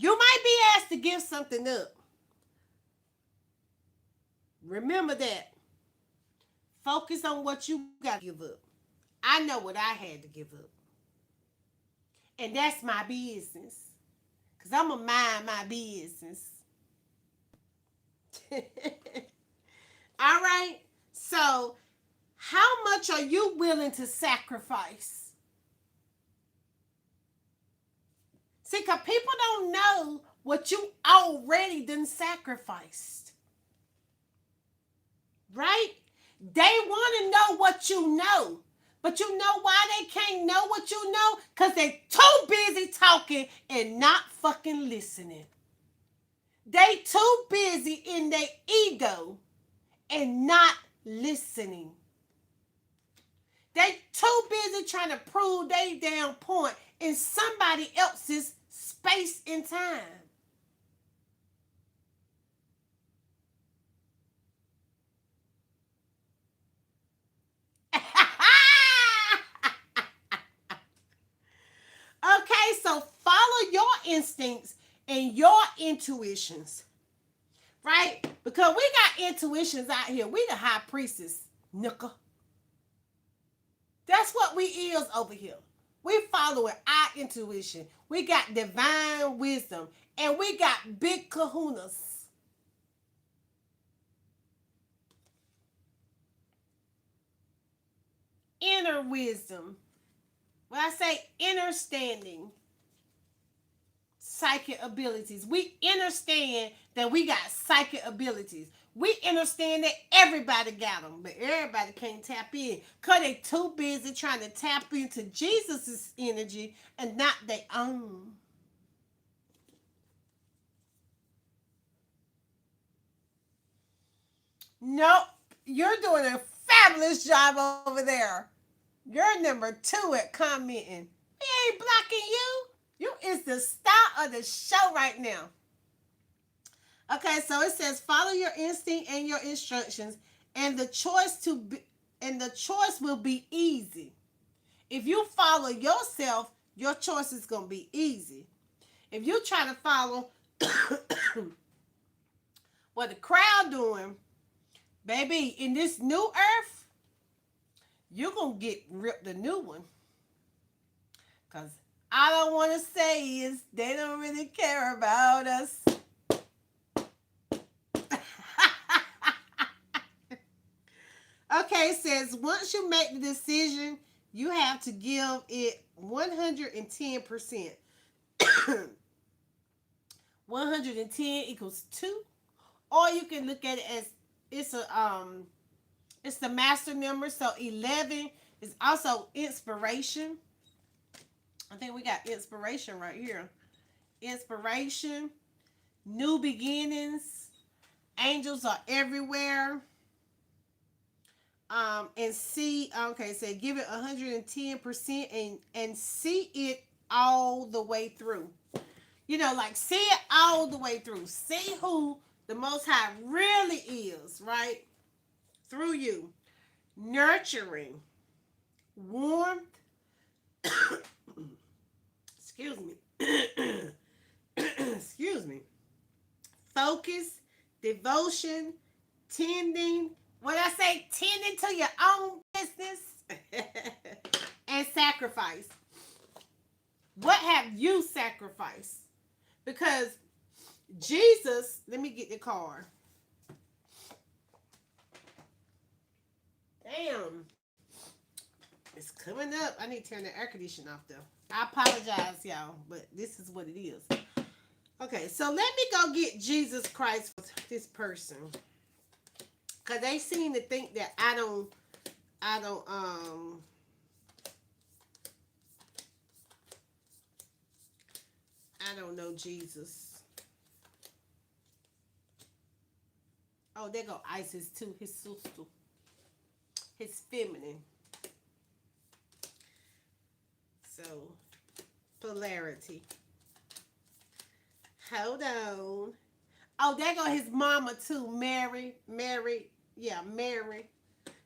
You might be asked to give something up. Remember that. Focus on what you got to give up. I know what I had to give up. And that's my business. Because I'm going to mind my business. All right? So, how much are you willing to sacrifice? See, because people don't know what you already done sacrificed. Right? They want to know what you know. But you know why they can't know what you know? Because they're too busy talking and not fucking listening. They too busy in their ego and not listening. They too busy trying to prove they damn point in somebody else's space and time. Okay, so follow your instincts and your intuitions, right? Because we got intuitions out here. We the high priestess, nickel. That's what we is over here. We following our intuition. We got divine wisdom. And we got big kahunas. Inner wisdom. When I say understanding, psychic abilities. We understand that we got psychic abilities. We understand that everybody got them, but everybody can't tap in because they too busy trying to tap into Jesus' energy and not their own. Nope. You're doing a fabulous job over there. You're number 2 at commenting. We ain't blocking you. You is the star of the show right now. Okay, so it says follow your instinct and your instructions, and the choice will be easy. If you follow yourself, your choice is gonna be easy. If you try to follow what the crowd doing, baby, in this new earth, you're gonna get ripped a new one. Cause all I want to say is they don't really care about us. Okay, it says once you make the decision, you have to give it 110%. 110 equals 2. Or you can look at it as it's the master number. So 11 is also inspiration. I think we got inspiration right here. Inspiration, new beginnings, angels are everywhere. And see, okay, so give it 110% and see it all the way through. You know, like see it all the way through. See who the Most High really is, right? Through you. Nurturing, warmth, excuse me, excuse me, focus, devotion, tending. When I say tending to your own business and sacrifice. What have you sacrificed? Because Jesus, let me get the card. Damn. It's coming up. I need to turn the air conditioner off though. I apologize, y'all, but this is what it is. Okay, so let me go get Jesus Christ for this person. Cause they seem to think that I don't know Jesus. Oh, there go Isis too, his sister. His feminine. So polarity. Hold on. Oh, there go his mama too, Mary. Yeah, Mary.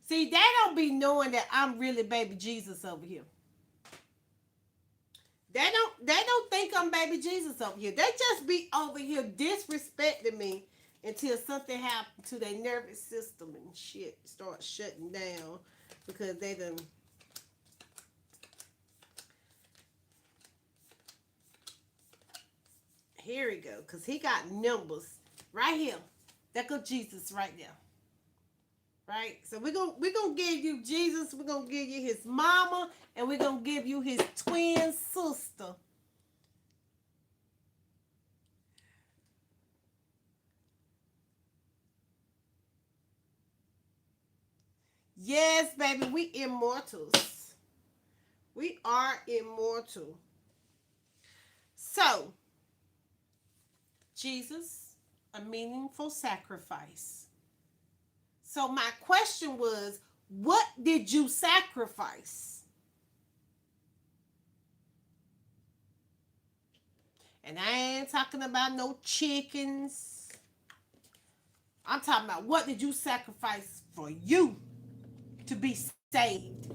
See, they don't be knowing that I'm really baby Jesus over here. They don't think I'm baby Jesus over here. They just be over here disrespecting me until something happened to their nervous system and shit start shutting down because they done. Here we go, cause he got numbers right here. That go Jesus right there. Right? So we're gonna give you Jesus, we're gonna give you his mama, and we're gonna give you his twin sister. Yes, baby, we immortals. We are immortal. So, Jesus, a meaningful sacrifice. So my question was, what did you sacrifice? And I ain't talking about no chickens. I'm talking about what did you sacrifice for you to be saved?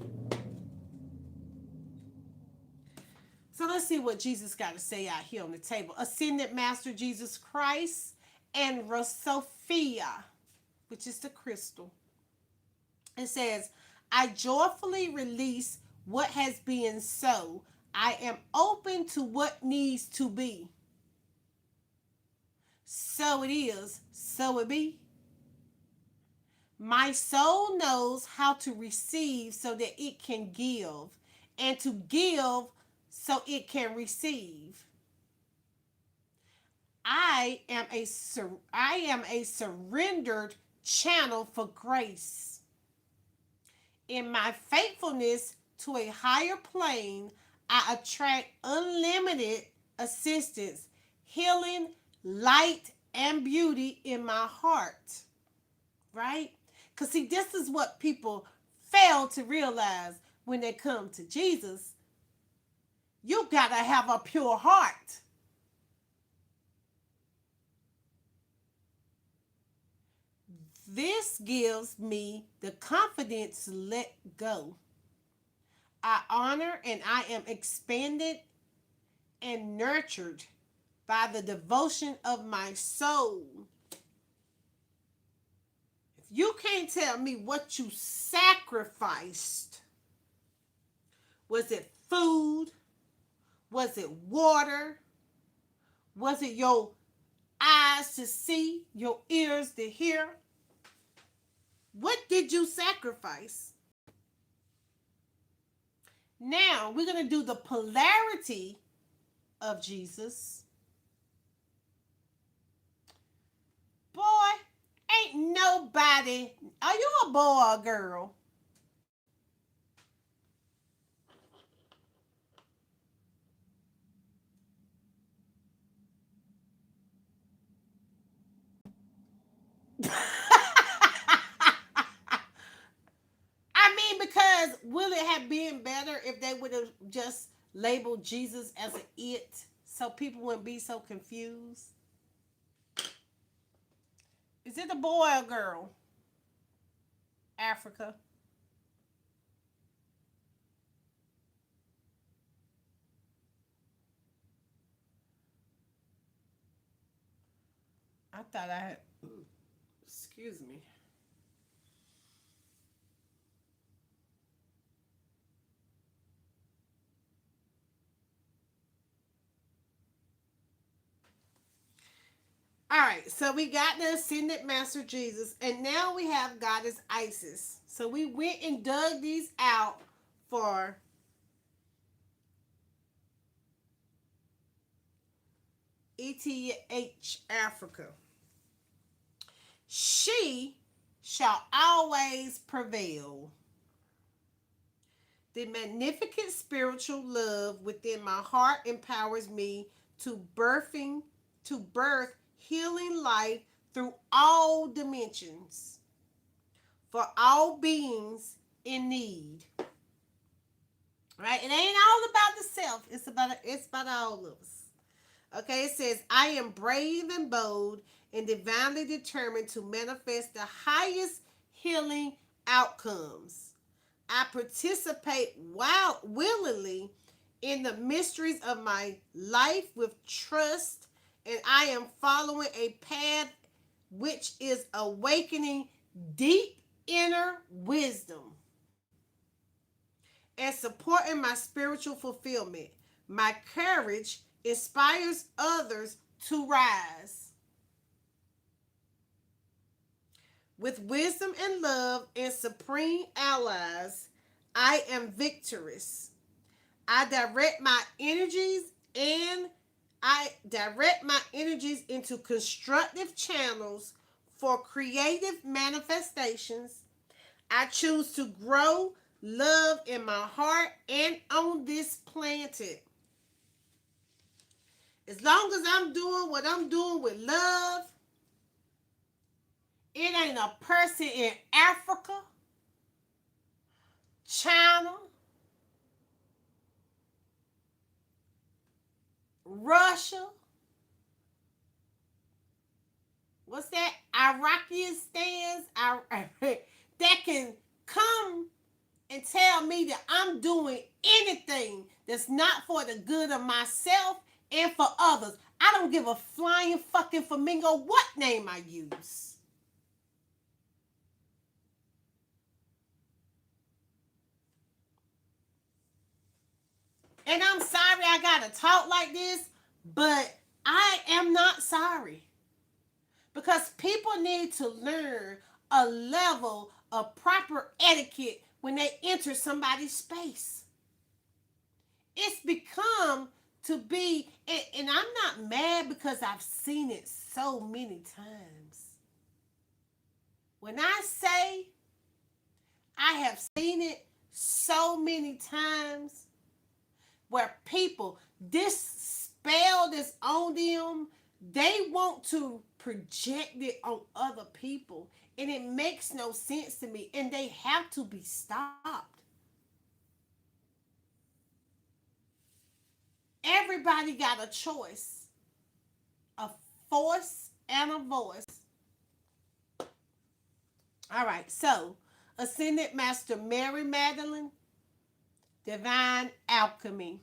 So let's see what Jesus got to say out here on the table. Ascended Master Jesus Christ and Sophia, which is the crystal. It says, I joyfully release what has been so. I am open to what needs to be. So it is, so it be. My soul knows how to receive so that it can give, and to give so it can receive. I am a surrendered channel for grace. In my faithfulness to a higher plane, I attract unlimited assistance, healing, light, and beauty in my heart. Right? Because, see, this is what people fail to realize when they come to Jesus. You got to have a pure heart. This gives me the confidence to let go. I honor and I am expanded and nurtured by the devotion of my soul. If you can't tell me what you sacrificed, was it food? Was it water? Was it your eyes to see, your ears to hear? What did you sacrifice? Now, we're going to do the polarity of Jesus. Boy, ain't nobody. Are you a boy or a girl? I mean, because will it have been better if they would have just labeled Jesus as an it so people wouldn't be so confused? Is it a boy or a girl? Africa. I thought I had. Excuse me. All right, so we got the ascended Master Jesus, and now we have Goddess Isis. So we went and dug these out for ETH Africa. She shall always prevail. The magnificent spiritual love within my heart empowers me to birth healing life through all dimensions for all beings in need. Right? It ain't all about the self. It's about all of us. Okay, it says, I am brave and bold and divinely determined to manifest the highest healing outcomes. I participate willingly in the mysteries of my life with trust, and I am following a path which is awakening deep inner wisdom and supporting my spiritual fulfillment. My courage inspires others to rise. With wisdom and love and supreme allies, I am victorious. I direct my energies and I direct my energies into constructive channels for creative manifestations. I choose to grow love in my heart and on this planet. As long as I'm doing what I'm doing with love, it ain't a person in Africa, China, Russia, what's that? Iraqistan, that can come and tell me that I'm doing anything that's not for the good of myself and for others. I don't give a flying fucking flamingo what name I use. And I'm sorry I gotta talk like this, but I am not sorry. Because people need to learn a level of proper etiquette when they enter somebody's space. It's become to be, and I'm not mad because I've seen it so many times. When I say I have seen it so many times where people, this spell that's on them, they want to project it on other people. And it makes no sense to me. And they have to be stopped. Everybody got a choice, a force and a voice. All right, so Ascended Master Mary Magdalene, Divine Alchemy.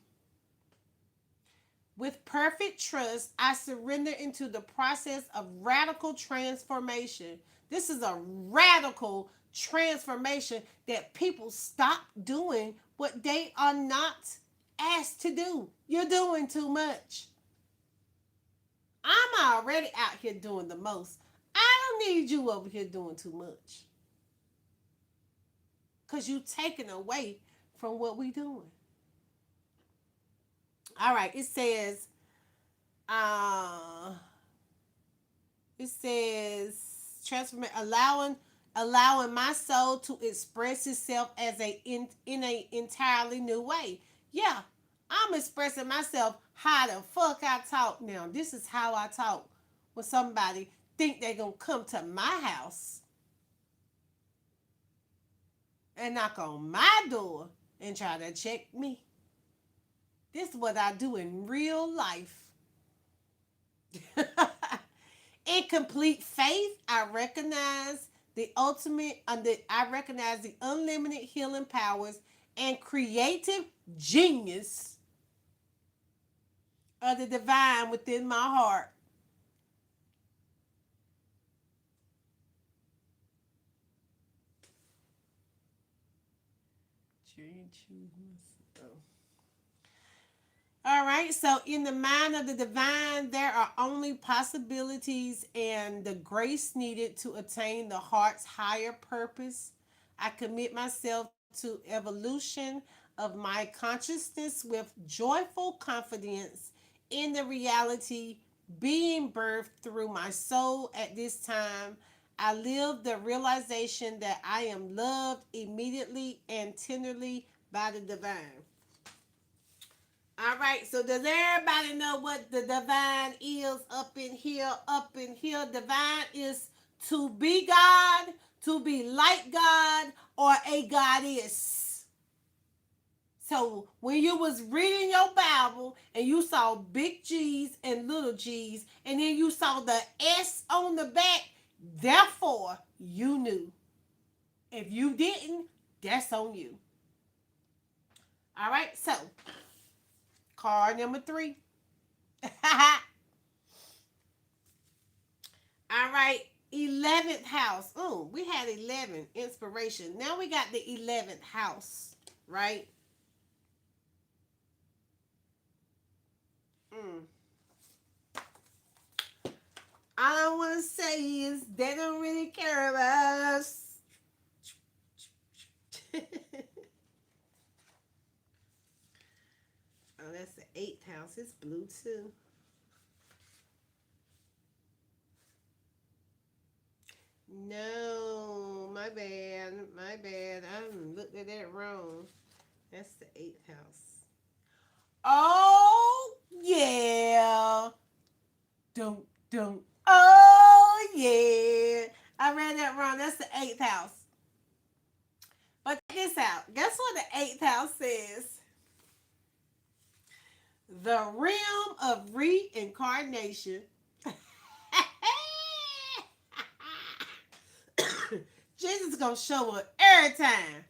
With perfect trust, I surrender into the process of radical transformation. This is a radical transformation that people stop doing what they are not asked to do. You're doing too much. I'm already out here doing the most. I don't need you over here doing too much. Because you taking away from what we doing. All right, uh, it says transform, allowing my soul to express itself as in a entirely new way. Yeah, I'm expressing myself how the fuck I talk now. This is how I talk when somebody think they gonna come to my house and knock on my door and try to check me. This is what I do in real life. In complete faith, I recognize I recognize the unlimited healing powers and creative genius of the divine within my heart. All right, so in the mind of the divine, there are only possibilities and the grace needed to attain the heart's higher purpose. I commit myself to evolution of my consciousness with joyful confidence in the reality being birthed through my soul at this time. I live the realization that I am loved immediately and tenderly by the divine. All right, so does everybody know what the divine is up in here? Up in here, divine is to be God, to be like God, or a goddess. So when you was reading your Bible and you saw big G's and little G's, and then you saw the S on the back, therefore you knew. If you didn't, that's on you. All right, so Card number 3. All right. 11th house. Oh, we had 11. Inspiration. Now we got the 11th house. Right? Mm. All I want to say is they don't really care about us. Oh, that's the 8th house. It's blue too. No, my bad. My bad. I looked at that wrong. That's the 8th house. Oh, yeah. Don't, don't. Oh, yeah. I read that wrong. That's the 8th house. But check this out. Guess what the 8th house says? The realm of reincarnation. Jesus gonna show up every time.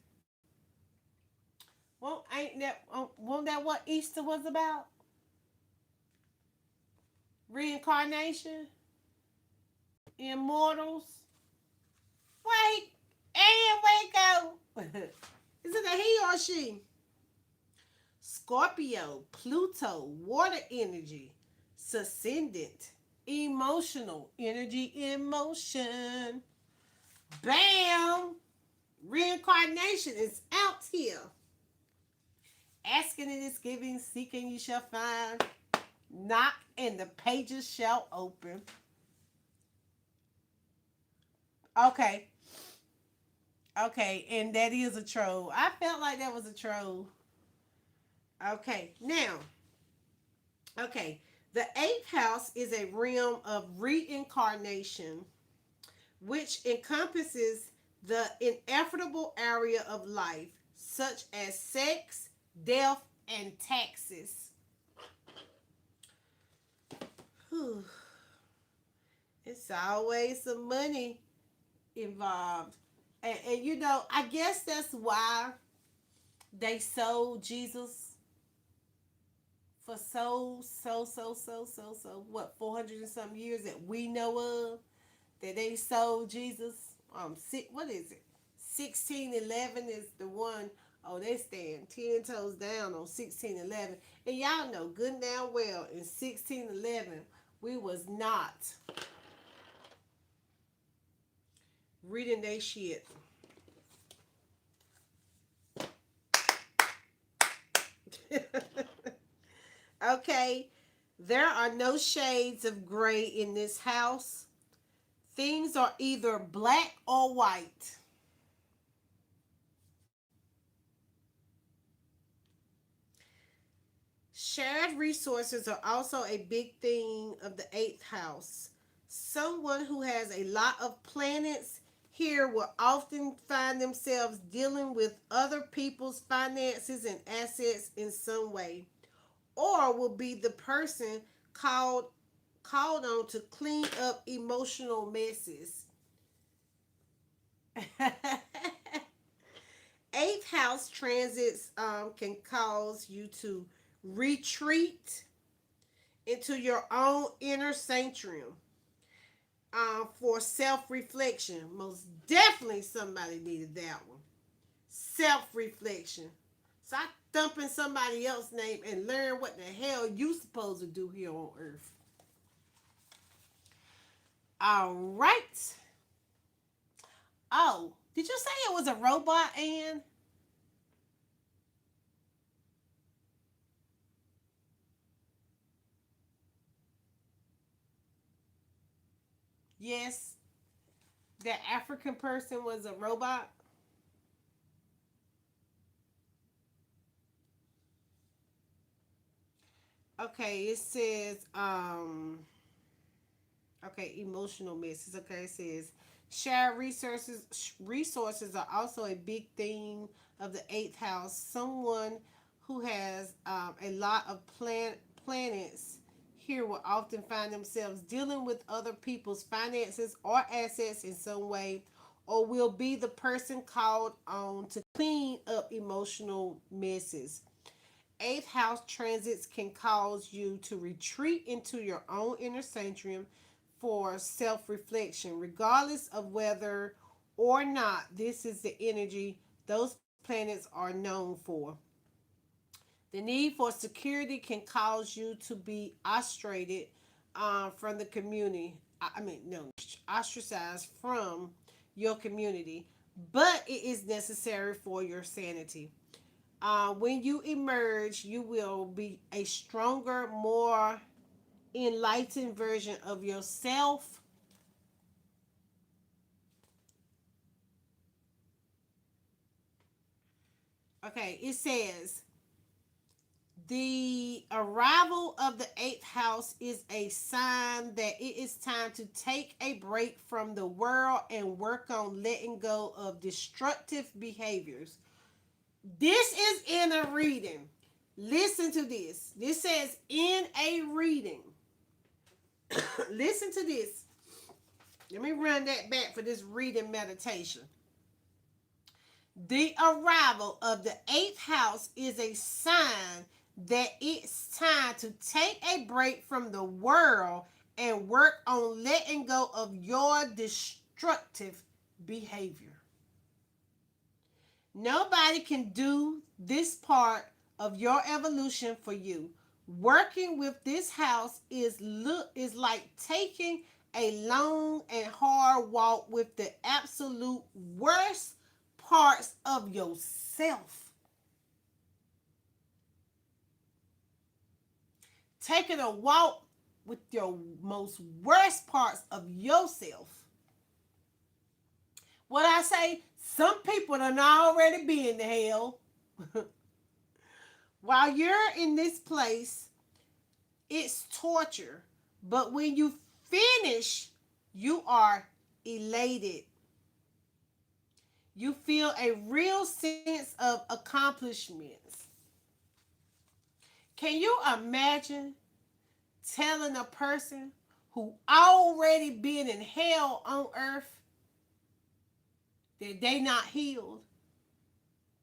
Well, ain't that wasn't that what Easter was about? Reincarnation, immortals. Wait, and Waco. Is it a he or she? Scorpio, Pluto, water energy, ascendant, emotional energy, emotion. Bam! Reincarnation is out here. Asking and is giving, seeking you shall find. Knock and the pages shall open. Okay. Okay, and that is a troll. I felt like that was a troll. Okay, now, okay, the 8th house is a realm of reincarnation, which encompasses the inevitable area of life, such as sex, death, and taxes. Whew. It's always some money involved. And you know, I guess that's why they sold Jesus for what, 400 and some years that we know of, that they sold Jesus. What is it? 1611 is the one. Oh, they stand 10 toes down on 1611. And y'all know good and damn well in 1611 we was not reading they shit. Okay, there are no shades of gray in this house. Things are either black or white. Shared resources are also a big thing of the 8th house. Someone who has a lot of planets here will often find themselves dealing with other people's finances and assets in some way, or will be the person called on to clean up emotional messes. 8th house transits can cause you to retreat into your own inner sanctuary for self-reflection. Most definitely somebody needed that one. Self-reflection. So I thump in somebody else's name and learn what the hell you supposed to do here on earth. All right. Oh, did you say it was a robot, Ann? Yes. That African person was a robot? Okay, it says, okay, emotional misses. Okay, it says shared resources are also a big theme of the 8th house. Someone who has a lot of planets here will often find themselves dealing with other people's finances or assets in some way, or will be the person called on to clean up emotional messes. Eighth house transits can cause you to retreat into your own inner sanctuary for self reflection, regardless of whether or not this is the energy those planets are known for. The need for security can cause you to be ostrated from the community. I mean, no, ostracized from your community, but it is necessary for your sanity. When you emerge, you will be a stronger, more enlightened version of yourself. Okay, it says the arrival of the eighth house is a sign that it is time to take a break from the world and work on letting go of destructive behaviors. This is in a reading. Listen to this. This says in a reading. Listen to this. Let me run that back for this reading meditation. The arrival of the eighth house is a sign that it's time to take a break from the world and work on letting go of your destructive behavior. Nobody can do this part of your evolution for you. Working with this house is like taking a long and hard walk with the absolute worst parts of yourself. Taking a walk with your most worst parts of yourself. What I say, some people done already been to hell. While you're in this place, it's torture. But when you finish, you are elated. You feel a real sense of accomplishments. Can you imagine telling a person who already been in hell on earth that they not healed?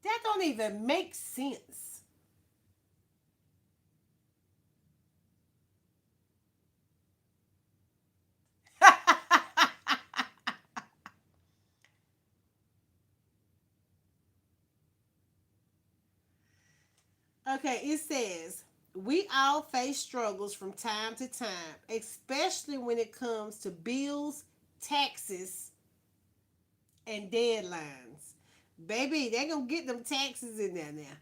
That don't even make sense. Okay, it says, we all face struggles from time to time, especially when it comes to bills, taxes, and deadlines. Baby, they gonna get them taxes in there now.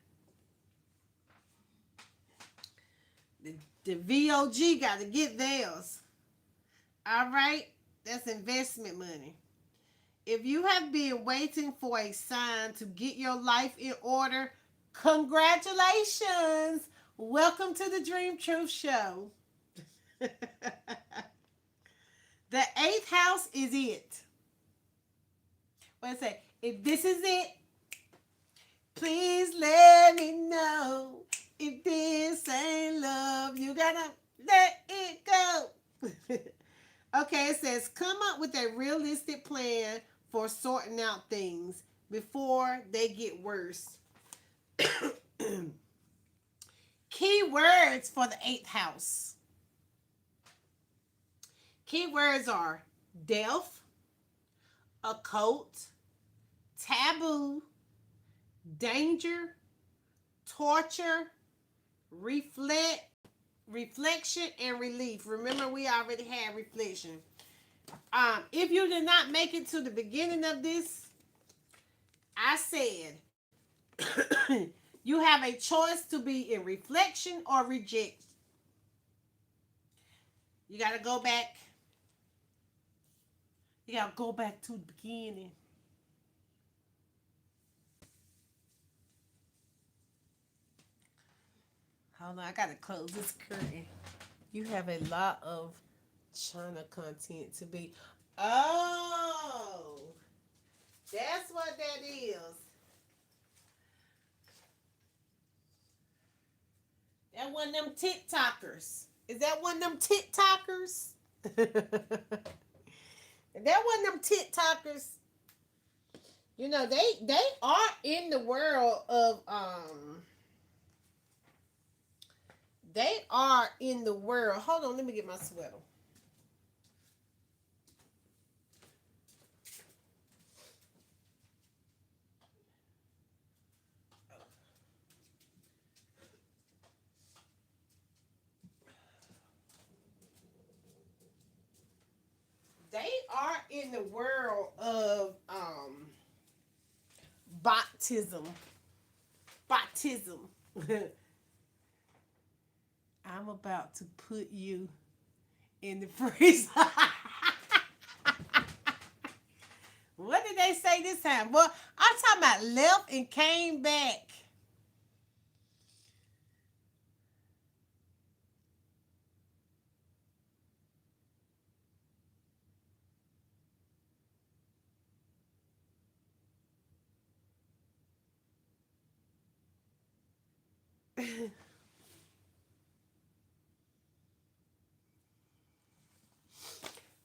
The VOG got to get theirs. All right? That's investment money. If you have been waiting for a sign to get your life in order, congratulations. Welcome to the Dream Truth Show. The eighth house is it. What I say? If this is it, please let me know. If this ain't love, you gotta let it go. Okay, it says, come up with a realistic plan for sorting out things before they get worse. Key words for the eighth house. Key words are death, occult, taboo, danger, torture, reflection, and relief. Remember, we already had reflection. If you did not make it to the beginning of this, I said you have a choice to be in reflection or reject. You got to go back. You got to go back to the beginning. Hold on, I got to close this curtain. You have a lot of China content to be. Oh, that's what that is. That one of them TikTokers. Is that one of them TikTokers? That one of them TikTokers. You know, they are in the world of They are in the world. Hold on, let me get my sweater. They are in the world of baptism. Baptism. I'm about to put you in the freezer. What did they say this time? Well, I'm talking about left and came back.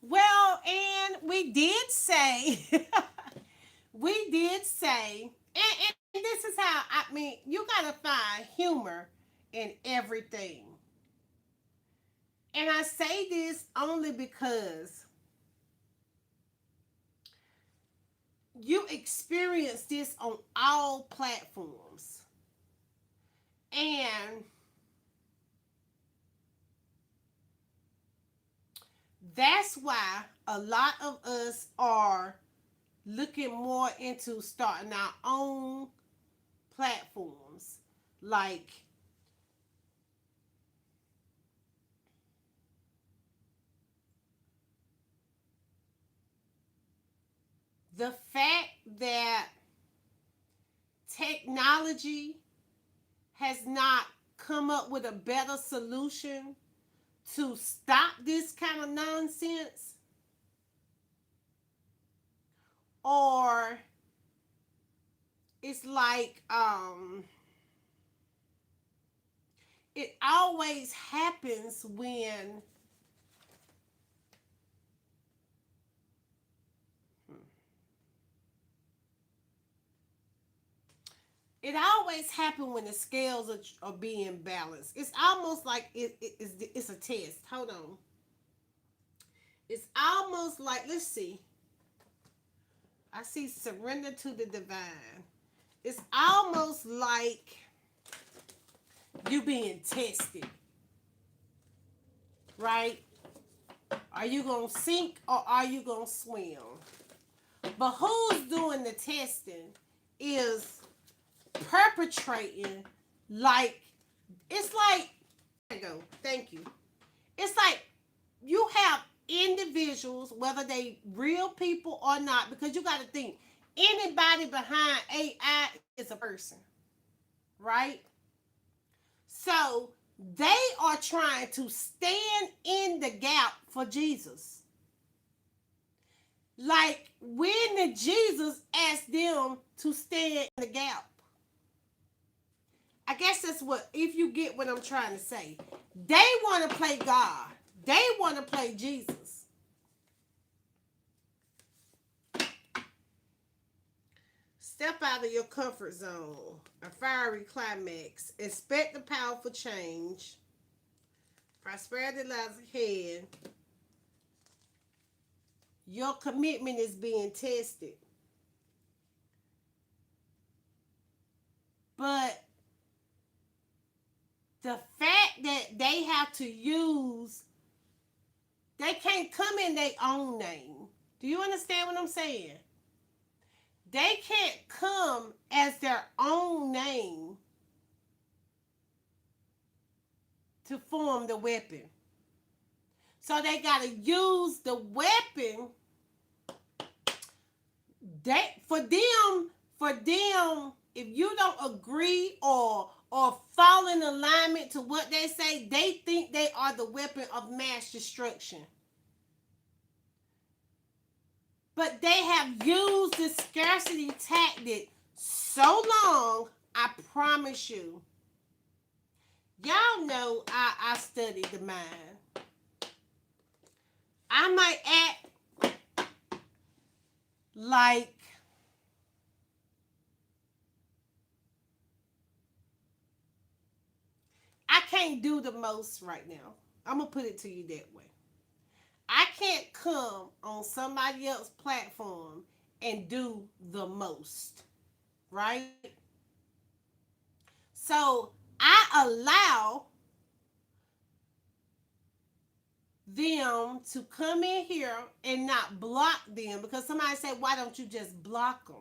Well, and we did say, we did say, and this is how, I mean, you got to find humor in everything. And I say this only because you experience this on all platforms. And that's why a lot of us are looking more into starting our own platforms. Like, the fact that technology has not come up with a better solution to stop this kind of nonsense, or it's like it always happens when it always happens when the scales are being balanced. It's almost like it's a test. Hold on. It's almost like, let's see. I see surrender to the divine. It's almost like you being tested, right? Are you going to sink or are you going to swim? But who's doing the testing is perpetrating, like, it's like, there you go, thank you. It's like you have individuals, whether they real people or not, because you got to think, anybody behind AI is a person, right? So they are trying to stand in the gap for Jesus. Like when did Jesus ask them to stand in the gap? I guess that's what, if you get what I'm trying to say. They want to play God. They want to play Jesus. Step out of your comfort zone. A fiery climax. Expect a powerful change. Prosperity lies ahead. Your commitment is being tested. But the fact that they have to use, they can't come in their own name. Do you understand what I'm saying? They can't come as their own name to form the weapon. So they got to use the weapon. For them, if you don't agree or fall in alignment to what they say, they think they are the weapon of mass destruction. But they have used the scarcity tactic so long, I promise you. Y'all know I study the mind. I might act like I can't do the most right now. I'm gonna put it to you that way. I can't come on somebody else's platform and do the most, right? So I allow them to come in here and not block them, because somebody said, why don't you just block them?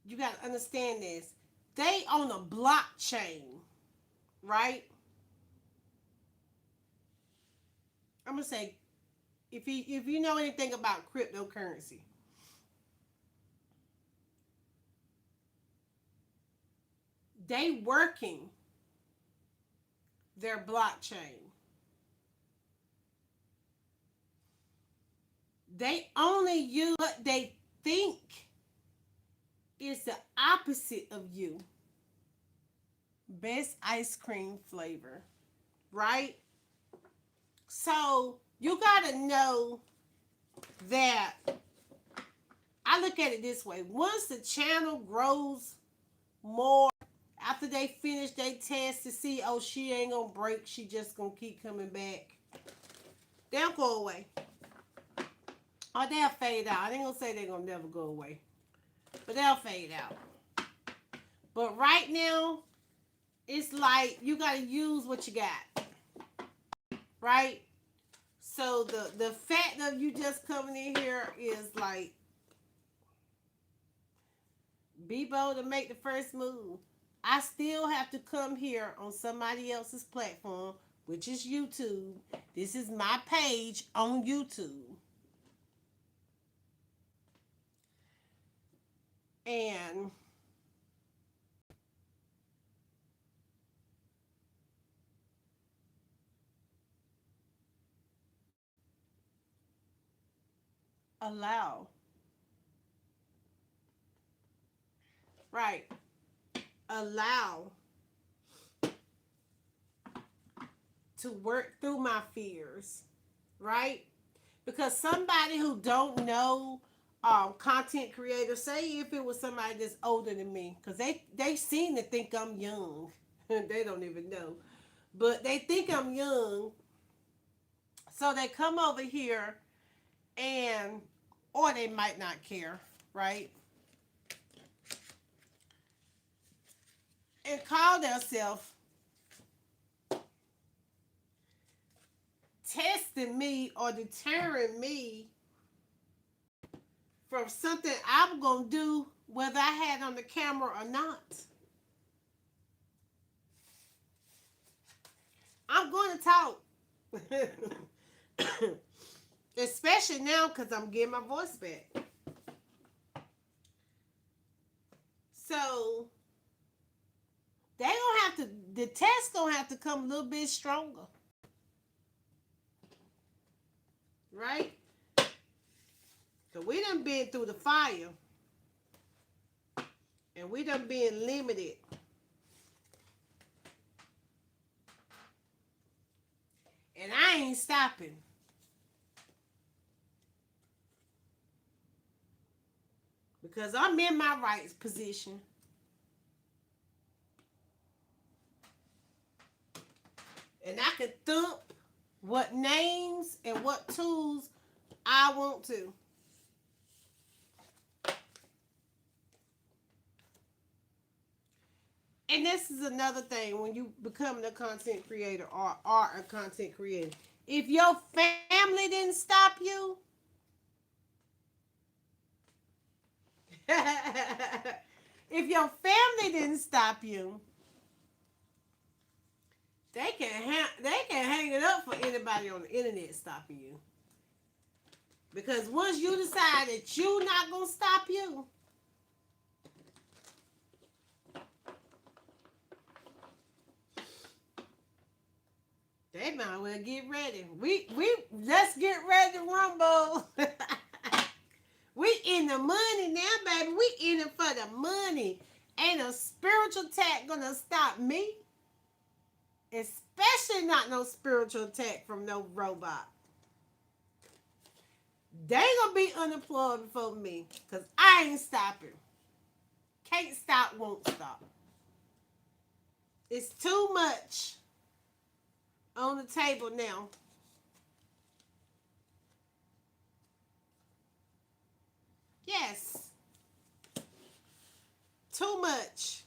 You got to understand this. They on a blockchain, right? I'm going to say, if you know anything about cryptocurrency, they working their blockchain. They only use what they think is the opposite of you. Best ice cream flavor, right? So you got to know that I look at it this way. Once the channel grows more, after they finish their test to see, oh, she ain't gonna break, she just gonna keep coming back, they'll go away. Or they'll fade out. I ain't gonna say they're gonna never go away, but they'll fade out. But right now, it's like you gotta use what you got, right? So the fact of you just coming in here is like, be bold to make the first move. I still have to come here on somebody else's platform, which is YouTube. This is my page on YouTube. And allow, right? Allow to work through my fears, right? Because somebody who don't know content creator, say if it was somebody that's older than me, because they seem to think I'm young. They don't even know, but they think I'm young, so they come over here and, or they might not care, right? And call themselves testing me or deterring me from something I'm going to do, whether I had on the camera or not. I'm going to talk. Especially now because I'm getting my voice back. So they gonna have to, the test gonna have to come a little bit stronger. Right? So we done been through the fire. And we done been limited. And I ain't stopping. Because I'm in my rights position. And I can thump what names and what tools I want to. And this is another thing when you become a content creator or are a content creator. If your family didn't stop you, if your family didn't stop you, they can hang it up for anybody on the internet stopping you. Because once you decide that you're not gonna stop you, they might well get ready. We let's get ready to rumble. We in the money now, baby. We in it for the money. Ain't a spiritual attack gonna stop me. Especially not no spiritual attack from no robot. They gonna be unemployed before me, because I ain't stopping. Can't stop, won't stop. It's too much on the table now. Yes. Too much.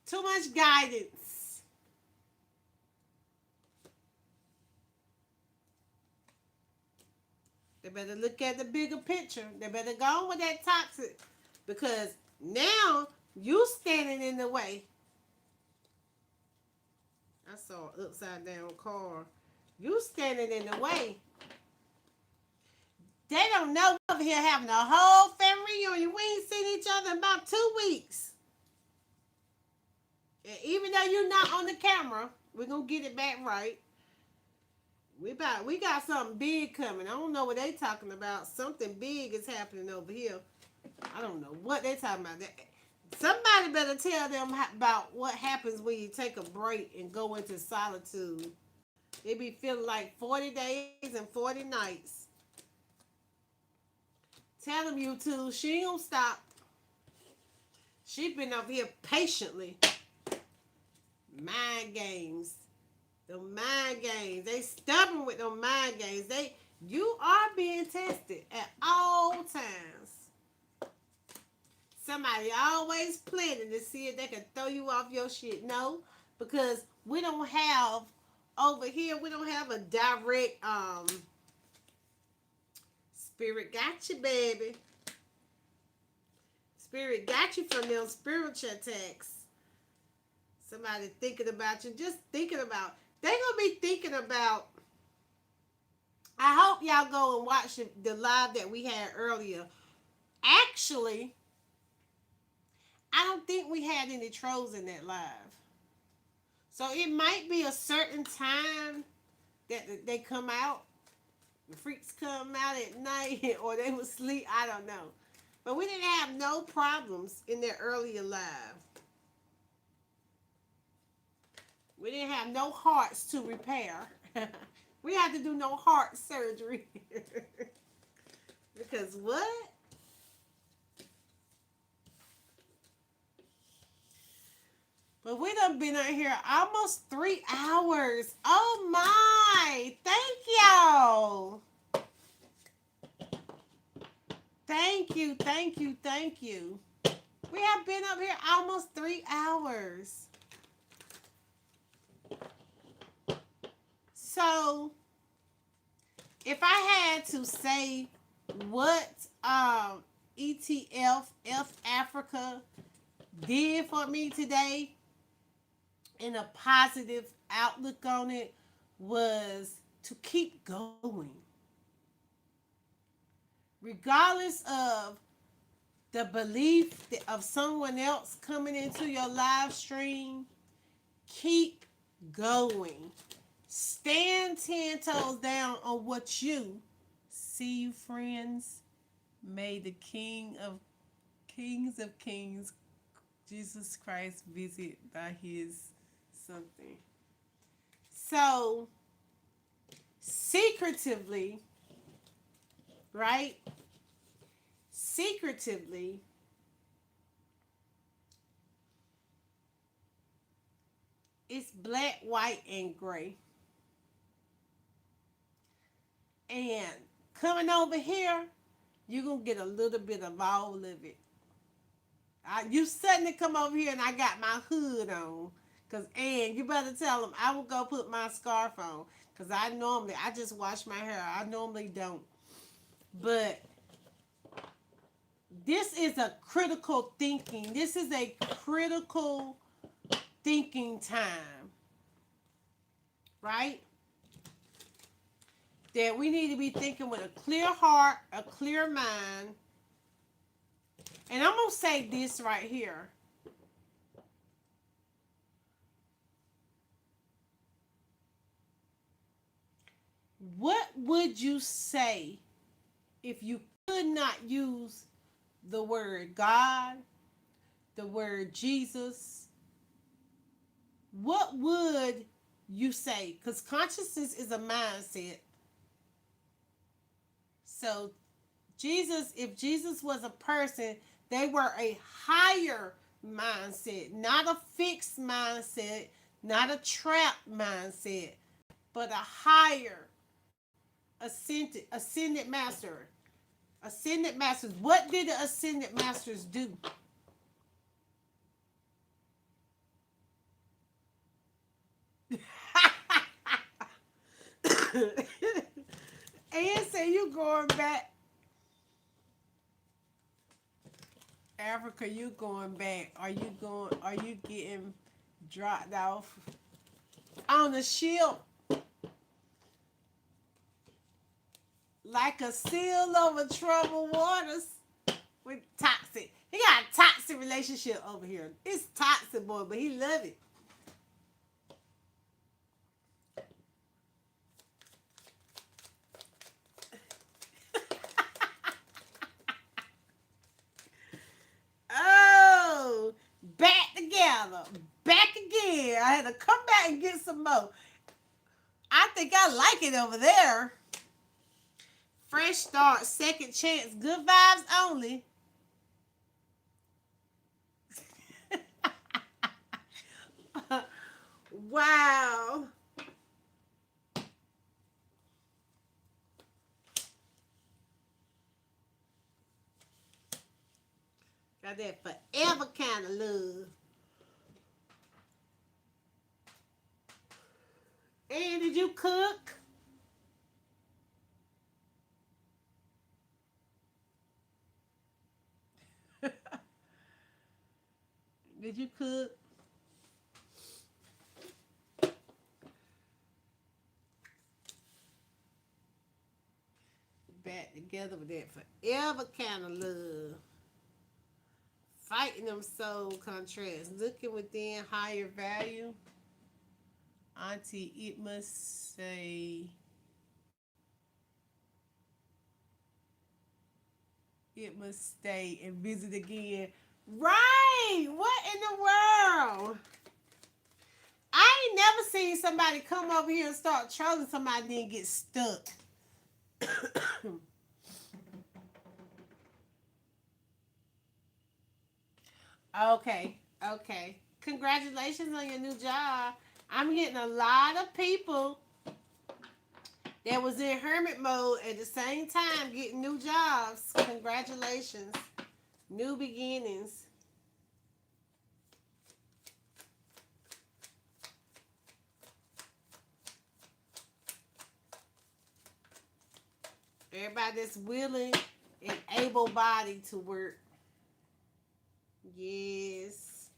Too much guidance. They better look at the bigger picture. They better go on with that toxic. Because now you standing in the way. I saw an upside down car. You standing in the way. They don't know over here having a whole family reunion. We ain't seen each other in about 2 weeks. And even though you're not on the camera, we're gonna get it back right. We got something big coming. I don't know what they talking about. Something big is happening over here. I don't know what they talking about. Somebody better tell them about what happens when you take a break and go into solitude. They be feeling like 40 days and 40 nights. Tell them, YouTube, she ain't gonna stop. She been up here patiently. Mind games. The mind games. They stubborn with them mind games. You are being tested at all times. Somebody always planning to see if they can throw you off your shit. No, because we don't have over here. We don't have a direct spirit got you, baby. Spirit got you from them spiritual attacks. Somebody thinking about you, just thinking about. They gonna be thinking about. I hope y'all go and watch the live that we had earlier. Actually, I don't think we had any trolls in that live. So it might be a certain time that they come out. The freaks come out at night or they would sleep. I don't know. But we didn't have no problems in that earlier live. We didn't have no hearts to repair. We had to do no heart surgery. Because what? But we done been out here almost 3 hours. Oh my! Thank y'all. Thank you, thank you, thank you. We have been up here almost 3 hours. So, if I had to say what ETF F Africa did for me today, and a positive outlook on it, was to keep going. Regardless of the belief of someone else coming into your live stream, keep going. Stand 10 toes down on what you see, you friends. May the King of Kings, Jesus Christ, visit by his something. So, secretively, right? Secretively, it's black, white, and gray. And coming over here, you're going to get a little bit of all of it. You suddenly come over here and I got my hood on. And you better tell them I will go put my scarf on. Because I just wash my hair. I normally don't. But this is a critical thinking. This is a critical thinking time. Right? That we need to be thinking with a clear heart, a clear mind. And I'm going to say this right here. What would you say if you could not use the word God, the word Jesus? What would you say? Because consciousness is a mindset. So if Jesus was a person, They were a higher mindset, not a fixed mindset, not a trap mindset, but a higher ascended master. Ascended masters. What did the ascended masters do? And say you going back, Africa, you going back. Are you getting dropped off on a ship like a seal over troubled waters with toxic? He got a toxic relationship over here. It's toxic, boy, but he love it. Oh, back together. Back again. I had to come back and get some more. I think I like it over there. Fresh start, second chance, good vibes only. Wow. Got that forever kind of love. And did you cook? Did you cook? Back together with that forever kind of love. Fighting them soul contrasts. Looking within higher value. Auntie, it must say, it must stay and visit again. Right! What in the world? I ain't never seen somebody come over here and start trolling somebody then get stuck. Okay, okay. Congratulations on your new job. I'm getting a lot of people that was in hermit mode at the same time getting new jobs. Congratulations. New beginnings. Everybody that's willing and able-bodied to work. Yes.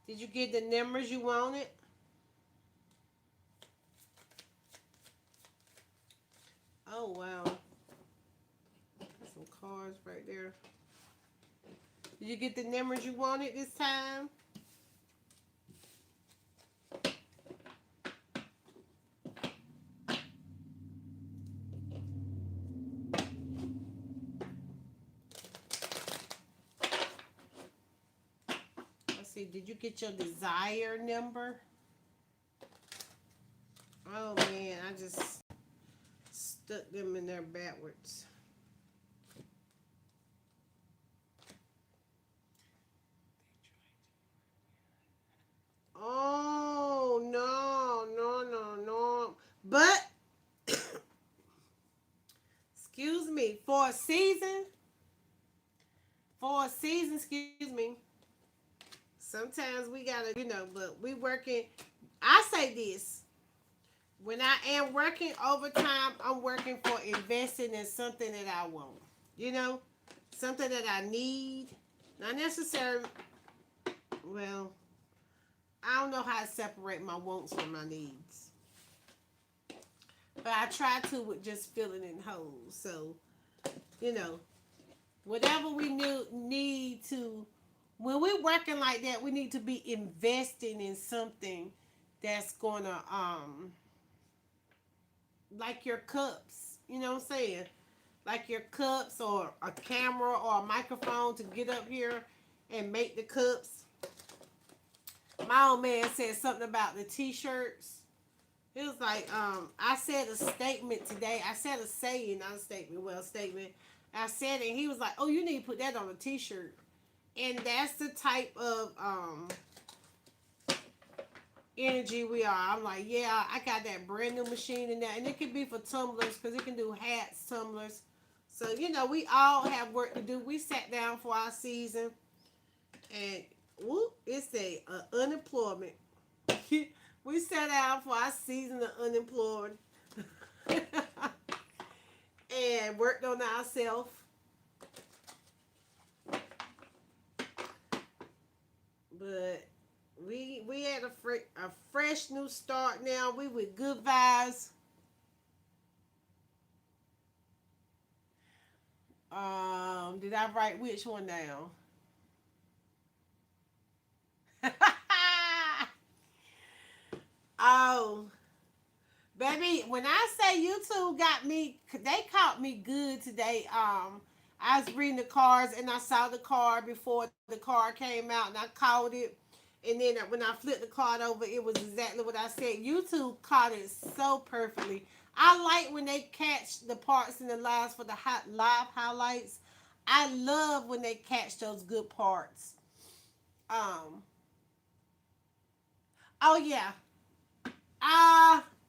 Did you get the numbers you wanted? Oh, wow. Got some cards right there. Did you get the numbers you wanted this time? Let's see. Did you get your desire number? Oh, man. I just stuck them in there backwards. Oh, no, no, no, no. But, excuse me, excuse me, sometimes we gotta, but we working. I say this, when I am working overtime, I'm working for investing in something that I want, something that I need, not necessarily, well, I don't know how to separate my wants from my needs. But I try to with just filling in holes. So, you know, whatever we need to, when we're working like that, we need to be investing in something that's gonna, like your cups. You know what I'm saying? Like your cups or a camera or a microphone to get up here and make the cups. My old man said something about the t-shirts. It was like, I said a statement today. I said a saying, not a statement. Well, a statement. I said it. He was like, "Oh, you need to put that on a T-shirt." And that's the type of energy we are. I'm like, yeah, I got that brand new machine in there, and it can be for tumblers because it can do hats, tumblers. So we all have work to do. We sat down for our season, and whoop, it's a unemployment. We sat down for our season of unemployed and worked on ourselves. But we had a fresh new start now. We with good vibes. Did I write which one down? Oh, baby, when I say YouTube got me, they caught me good today. I was reading the cards and I saw the card before the card came out and I caught it. And then when I flipped the card over, it was exactly what I said. YouTube caught it so perfectly. I like when they catch the parts in the lives for the live highlights. I love when they catch those good parts. Um. Oh yeah.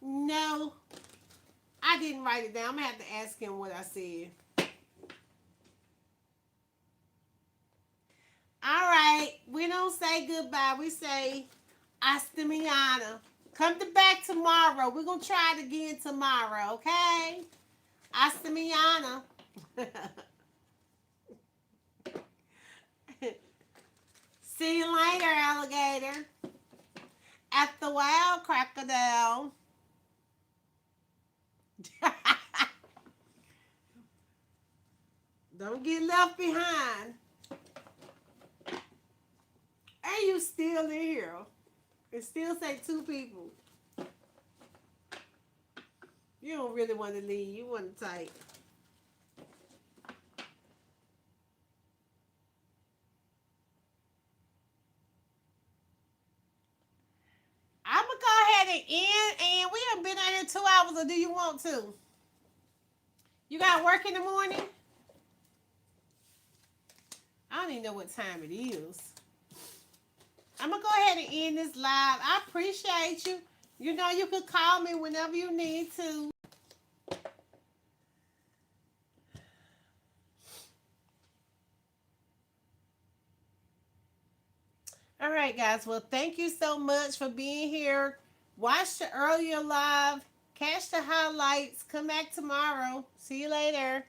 No, I didn't write it down. I'm gonna have to ask him what I said. All right, we don't say goodbye. We say hasta mañana. Come to back tomorrow. We're gonna try it again tomorrow, okay? Hasta mañana. See you later, alligator. At the wild crocodile. Don't get left behind. And you still in here. It still say two people. You don't really want to leave. You want to type. I'm going to go ahead and end. And we have been out here 2 hours. Or do you want to? You got work in the morning? I don't even know what time it is. I'm going to go ahead and end this live. I appreciate you. You know you could call me whenever you need to. All right, guys. Well, thank you so much for being here. Watch the earlier live. Catch the highlights. Come back tomorrow. See you later.